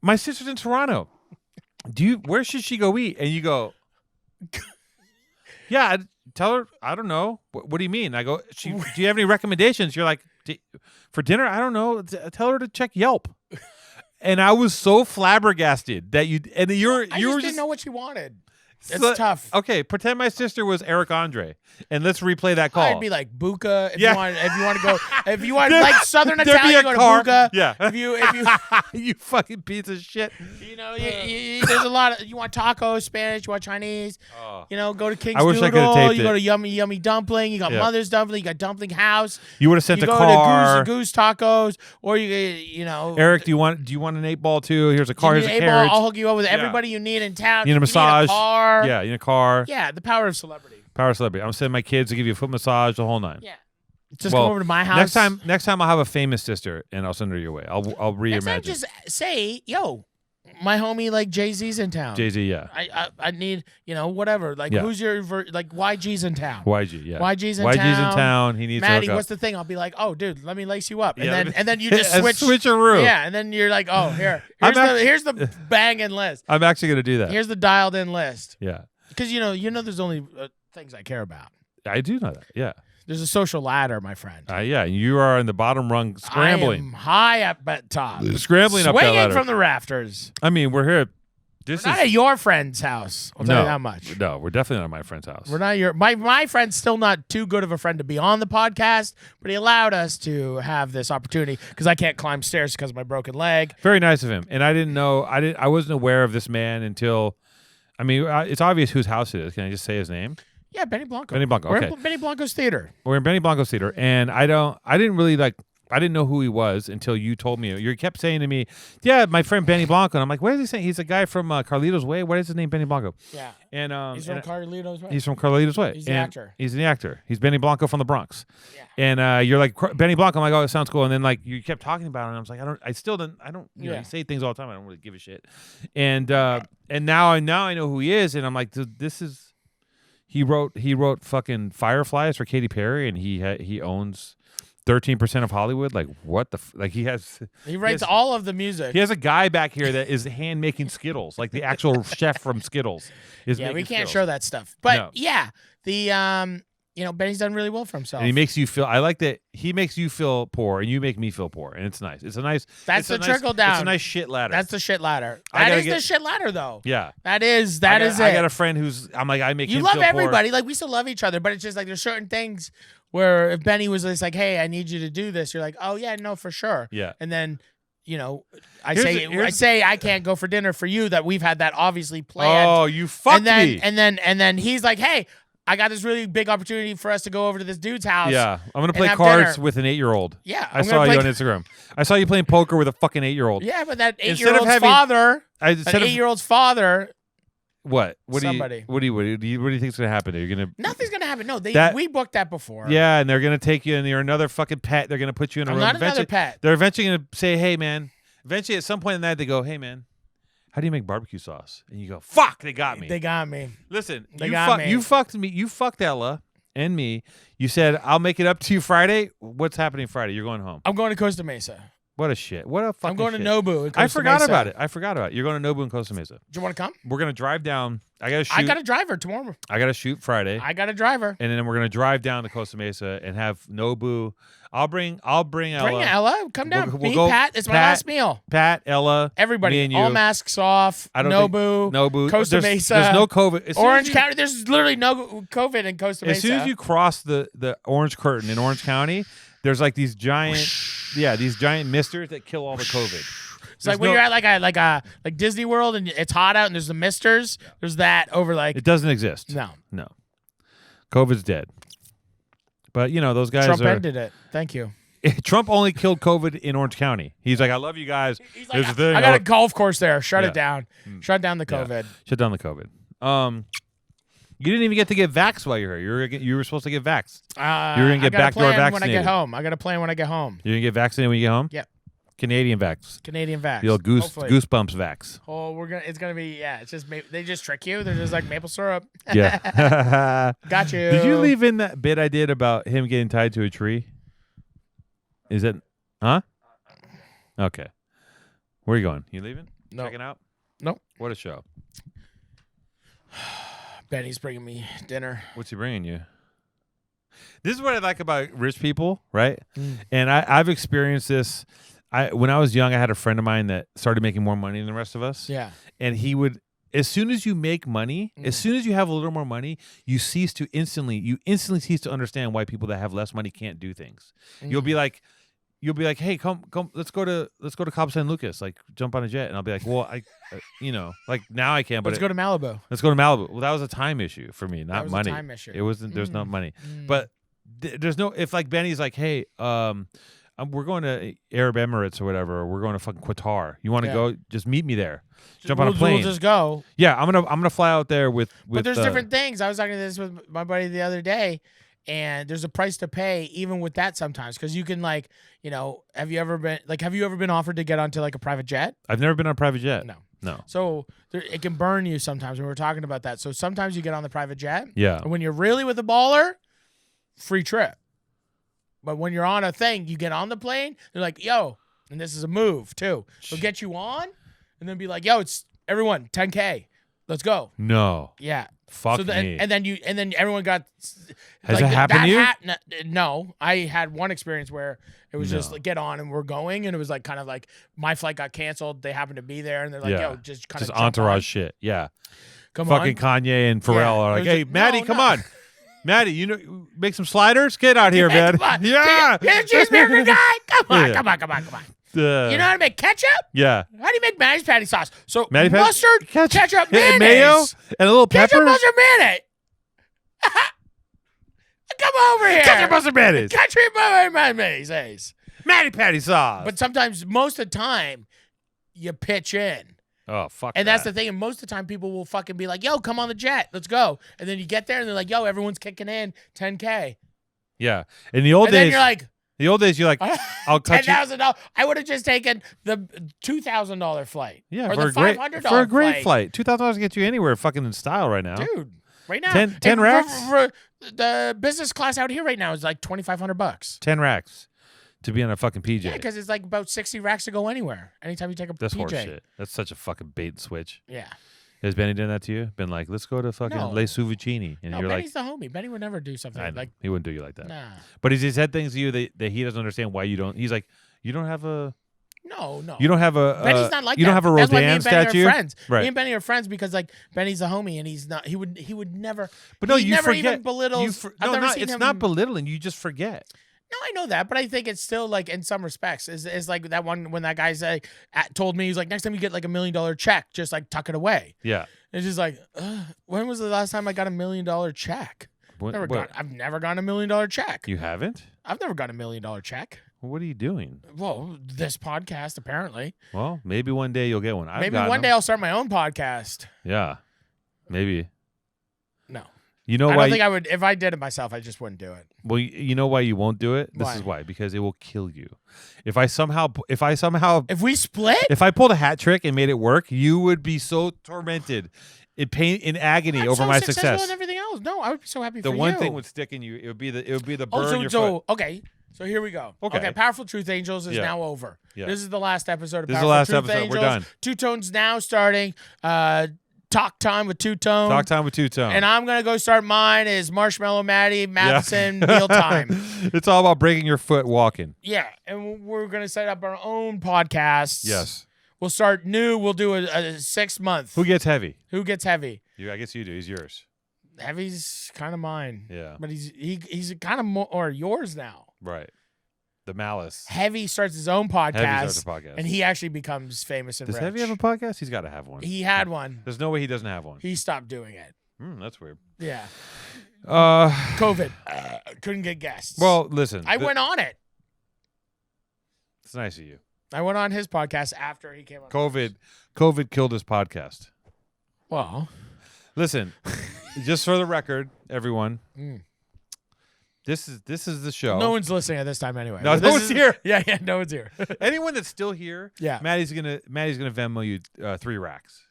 My sister's in Toronto. Where should she go eat? And you go, yeah. Tell her. I don't know. What do you mean? I go. Do you have any recommendations? You're like, for dinner? I don't know. Tell her to check Yelp. And I was so flabbergasted that you I were just didn't know what she wanted. It's tough. Okay, pretend my sister was Eric Andre, and let's replay that call. I'd be like Buka if Yeah. you want to go if you want like Southern There'd be Italian, a go car. to Buka. Yeah. If you you fucking piece of shit. there's a lot of you want tacos, Spanish, you want Chinese. Go to King's I wish I could've Noodle. taped You it. go to Yummy Dumpling. You got Yeah. Mother's Dumpling. You got Dumpling House. You would have sent You a go car. to Goose Tacos, or you know. Eric, do you want an 8-ball too? Here's a car. You Here's need a a ball, carriage. I'll hook you up with Yeah. everybody you need in town. You need a massage. Need a car. Yeah, you need a car. Yeah, the power of celebrity. Power celebrity. I'm sending my kids to give you a foot massage, the whole nine. Yeah. Just Well, come over to my house. Next time I'll have a famous sister and I'll send her your way. I'll reimagine. Next time, just say, yo, My homie, like Jay-Z's in town. Jay-Z, yeah. I need, whatever. Like, Yeah. who's your like YG's in town? YG, yeah. YG's in YG's town. in town. He needs Maddie, to hook what's the thing? I'll be like, oh, dude, let me lace you up, and Yeah, then you just a switch. switcheroo. Yeah, and then you're like, oh, I'm here's the banging list. I'm actually gonna do that. Here's the dialed in list. Yeah, Because there's only things I care about. I do know that. Yeah, There's a social ladder, my friend. yeah. You are in the bottom rung, I scrambling, am high up at top, scrambling up that swinging ladder. from the rafters. I mean, we're here. This We're not is at your friend's house. I'll tell you that much. No, we're definitely not at my friend's house. We're not my friend's still not too good of a friend to be on the podcast, but he allowed us to have this opportunity because I can't climb stairs because of my broken leg. Very nice of him. And I didn't know. I wasn't aware of this man until. I mean, it's obvious whose house it is. Can I just say his name? Yeah, Benny Blanco. Benny Blanco. We're Okay. in Benny Blanco's theater. We're in Benny Blanco's theater, and I didn't really I didn't know who he was until you told me. You kept saying to me, "Yeah, my friend Benny Blanco," and I'm like, "What is he saying? He's a guy from Carlito's Way. What is his name? Benny Blanco." Yeah. And He's from Carlito's Way. He's from Carlito's Way. He's the And actor. He's the actor. He's Benny Blanco from the Bronx. Yeah. And you're like Benny Blanco. I'm like, oh, it sounds cool. And then you kept talking about it, and I was like, I don't. Yeah. You say things all the time. I don't really give a shit. And now I know who he is, and I'm like, this is. He wrote fucking Fireflies for Katy Perry, and he owns 13% of Hollywood. Like what the He writes all of the music. He has a guy back here that is hand making Skittles, like the actual chef from Skittles. Yeah, we can't show that stuff. But No. yeah, the Benny's done really well for himself. And he makes you feel. I like that he makes you feel poor, and you make me feel poor, and it's nice. It's a nice. That's it's the a nice, trickle down. It's a nice shit ladder. That's the shit ladder. I That gotta is the shit ladder, though. Yeah. That is I it. got a friend who's. I'm like, I make You him love feel poor. everybody. Like, we still love each other, but it's just like there's certain things where if Benny was just like, hey, I need you to do this, you're like, oh, yeah, no, for sure. Yeah. And then, I Here's say I can't go for dinner for you, that we've had that obviously planned. Oh, you fucked me. And then he's like, hey, I got this really big opportunity for us to go over to this dude's house. Yeah, I'm gonna and play have cards dinner. with an 8-year-old. Yeah, I I'm saw gonna you play- on Instagram. I saw you playing poker with a fucking 8-year-old. Yeah, but that Instead of 8-year-old's having- father, Instead that of 8-year-old's father, what? What Somebody. do you think's gonna happen? You're gonna nothing's gonna happen. No, That- we booked that before. Yeah, and they're gonna take you, and you're another fucking pet. They're gonna put you in a I'm room. not another Eventually- pet. They're eventually gonna say, "Hey, man." Eventually, at some point in the night, they go, "Hey, man, how do you make barbecue sauce?" And you go, "Fuck, they got me." They got me. Listen, They got me. you fucked me. You fucked Ella and me. You said, "I'll make it up to you Friday." What's happening Friday? You're going home. I'm going to Costa Mesa. What a shit. What a fucking I'm going shit. to Nobu. In Costa I forgot Mesa. about it. I forgot about it. You're going to Nobu in Costa Mesa. Do you want to come? We're gonna drive down. I gotta shoot. I got a driver tomorrow. I gotta shoot Friday. I got a driver. And then we're gonna drive down to Costa Mesa and have Nobu. I'll bring Ella. Bring Ella. Come down. We'll Me, go- Pat. It's my Pat, last meal. Pat, Ella, Everybody. me and you. All masks off. I don't think- Nobu. Nobu. Costa there's, Mesa. There's no COVID. As soon as Orange you- County. There's literally no COVID in Costa Mesa. As soon as you cross the orange curtain in Orange County, there's like these giant, these giant misters that kill all the COVID. It's like when you're at like Disney World and it's hot out and there's the misters. There's that over like It doesn't exist. no. COVID's dead. But those guys Trump are. ended it. Thank you. Trump only killed COVID in Orange County. He's like, I love you guys. He's Here's like, the thing. I got a golf course there. Shut Yeah. it down. Shut down the COVID. Shut down the COVID. You didn't even get to get vaxxed while you're here. You were supposed to get vaxxed. You're gonna get I got a backdoor plan when I vaccinated. get home. I got a plan when I get home. You're gonna get vaccinated when you get home. Yep. Canadian vax. Canadian vax. The old Hopefully. goosebumps vax. Oh, it's gonna be It's just they just trick you. They're just like maple syrup. Yeah. Got you. Did you leave in that bit I did about him getting tied to a tree? Is it? Huh? Okay. Where are you going? You leaving? No. Checking out? Nope. What a show. Benny's bringing me dinner. What's he bringing you? This is what I like about rich people, right? And I've experienced this. When I was young, I had a friend of mine that started making more money than the rest of us. Yeah. And he would, as soon as you make money, as soon as you have a little more money, you instantly cease to understand why people that have less money can't do things. You'll be like, hey, come, let's go to Cabo San Lucas, like jump on a jet, and I'll be like, well, like now I can, but Let's go to Malibu. let's go to Malibu. Well, that was a time issue for me, That not was money. a time issue. It wasn't. There's no money, but there's no. If like Benny's like, hey, we're going to Arab Emirates or whatever. Or we're going to fucking Qatar. You want to go? Just meet me there. Jump on a plane. We'll just go. Yeah, I'm gonna fly out there with. But there's different things. I was talking to this with my buddy the other day, and there's a price to pay even with that sometimes, because you can have you ever been offered to get onto like a private jet? I've never been on a private jet. No. No. So it can burn you sometimes. We were talking about that. So sometimes you get on the private jet. Yeah. And when you're really with a baller, free trip. But when you're on a thing, you get on the plane, they're like, yo, and this is a move too. They'll get you on and then be like, yo, it's everyone, 10K. Let's go. No. Yeah. Fuck so me. And then everyone got. Has that happened to you? No, I had one experience where it was just like get on and we're going, and it was like kind of like my flight got canceled. They happened to be there, and they're like, yo, just kind of entourage shit. Yeah. Come Fucking on. Kanye and Pharrell are like, hey, Maddie, come no. on. Maddie, you know, make some sliders. Get out here, man. Come on. Yeah. You're a cheeseburger guy. Come on, Yeah. come on. You know how to make ketchup? Yeah. How do you make Maddie's patty sauce? So Maddie patty- mustard, ketchup, and mayonnaise. mayo, and a little pepper. Ketchup, mustard, mayonnaise. Come over here. Ketchup, mustard, mayonnaise. Ketchup, mustard, mayonnaise. Maddie patty sauce. But sometimes, most of the time, you pitch in. Oh, fuck And that's that. the thing. And most of the time, people will fucking be like, yo, come on the jet. Let's go. And then you get there, and they're like, yo, everyone's kicking in 10K. Yeah. In the old And days, then you're like, you're like, I'll cut you. $10,000. I would have just taken the $2,000 flight. Yeah, or for the a great $500 for a great flight. $2,000 gets you anywhere fucking in style right now. Dude, right now. 10 And racks? For the business class out here right now is like $2,500. 10 racks to be on a fucking PJ. Yeah, because it's like about 60 racks to go anywhere. Anytime you take a That's PJ. horseshit. That's such a fucking bait and switch. Yeah. Has Benny done that to you? Been like, let's go to fucking No. Le Suvicini. And No, you're Benny's the homie. Benny would never do something like, like, he wouldn't do you like that. nah. But he's said things to you that he doesn't understand why you don't. He's like, you don't have a. No. You don't have a. Benny's not like you that. don't have a That's why me Rodin and Benny statue. are friends. Right. Me and Benny are friends because like Benny's a homie and he's not. He would never. But no, he you never forget. even belittles. I've no, never not, seen it's him. not belittling. You just forget. No, I know that, but I think it's still like in some respects is like that one when that guy said told me he's like next time you get like $1 million check, just like tuck it away. Yeah. It's just like when was the last time I got $1 million check? What, I've never gotten $1 million check. You haven't? I've never got $1 million check. Well, what are you doing? Well, this podcast apparently. Well, maybe one day you'll get one. Maybe one day I'll start my own podcast. Yeah. Maybe. No. You know I why? don't think I would. If I did it myself, I just wouldn't do it. Well, you know why you won't do it? This is why. Because it will kill you. If I we split, if I pulled a hat trick and made it work, you would be so tormented, in pain, in agony I'm over so my successful success. and everything else. No, I would be so happy The for one you. thing would stick in you. It would be the burn in your foot. Okay. So here we go. Okay. Powerful Truth Angels is Yeah. now over. Yeah. This is the last episode of This is the Powerful last Truth episode. Angels. We're done. Two Tones now starting. Talk Time with Two Tone. Talk time with Two Tone. And I'm going to go start mine is Marshmallow Maddie, Madison, Meal Time. It's all about breaking your foot walking. Yeah. And we're going to set up our own podcasts. Yes. We'll start new. We'll do a 6 month. Who gets heavy? Who gets heavy? You. I guess you do. He's yours. Heavy's kind of mine. Yeah. But he's kind of more or yours now. Right. The Malice. Heavy starts his own podcast. Heavy starts a podcast. And he actually becomes famous and Does rich. Heavy have a podcast? He's got to have one. He had one. There's no way he doesn't have one. He stopped doing it. That's weird. Yeah. Uh, COVID. Couldn't get guests. well, listen. I went on it. It's nice of you. I went on his podcast after he came on. COVID killed his podcast. Well, Listen, just for the record, everyone, Mm. this is the show. no one's listening at this time anyway. No, But no this one's is- here. Yeah, no one's here. Anyone that's still here, Yeah. Maddie's gonna Venmo you 3 racks.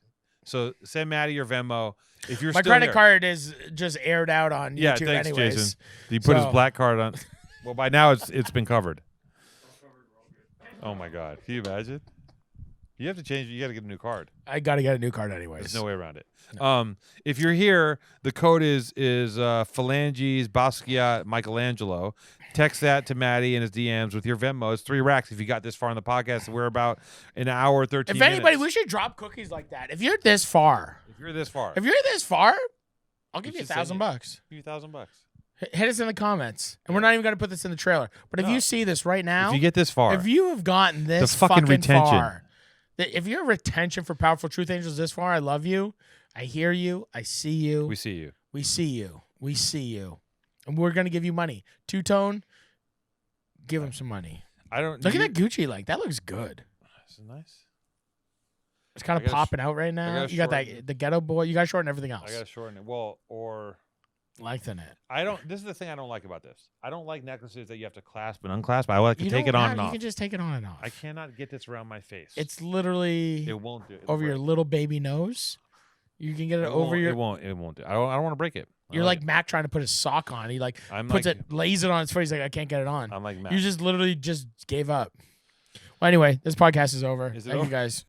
So send Maddie your Venmo if you're My still credit here. card is just aired out on Yeah, YouTube thanks, anyways. Jason. He put his So- black card on. Well, by now it's been covered. Oh my God! Can you imagine? You have to change. You got to get a new card. I got to get a new card anyways. There's no way around it. If you're here, the code is Phalanges Basquiat Michelangelo. Text that to Maddie in his DMs with your Venmo. It's 3 racks if you got this far in the podcast. We're about an hour 13 If minutes. anybody, we should drop cookies like that. If you're this far, If you're this far, I'll give you should send $1,000. give you $1,000. Hit us in the comments, and we're not even going to put this in the trailer. But if No. you see this right now, If you get this far, if you have gotten this fucking retention. far, if your retention for Powerful Truth Angels this far, I love you. I hear you. I see you. we see you. We see you. We see you. And we're going to give you money. Two Tone, give him some money. I don't Look at that Gucci. Like, that looks good. This is nice. It's kind I of gotta popping out right now. gotta You got shorten the ghetto boy. You got to shorten everything else. I gotta shorten it. Well, or Lengthen it. I don't. This is the thing I don't like about this. I don't like necklaces that you have to clasp and unclasp. I like to You take don't it on have- and You off. can just take it on and off. I cannot get this around my face. It's literally It won't do it. over your little baby nose. You can get it over your. It won't do. I don't want to break it. You're like Mac trying to put his sock on. He like I'm puts like, it, lays it on his face. He's like, I can't get it on. I'm like Matt. You just literally just gave up. Well, anyway, this podcast is over. Is it Thank over? you guys.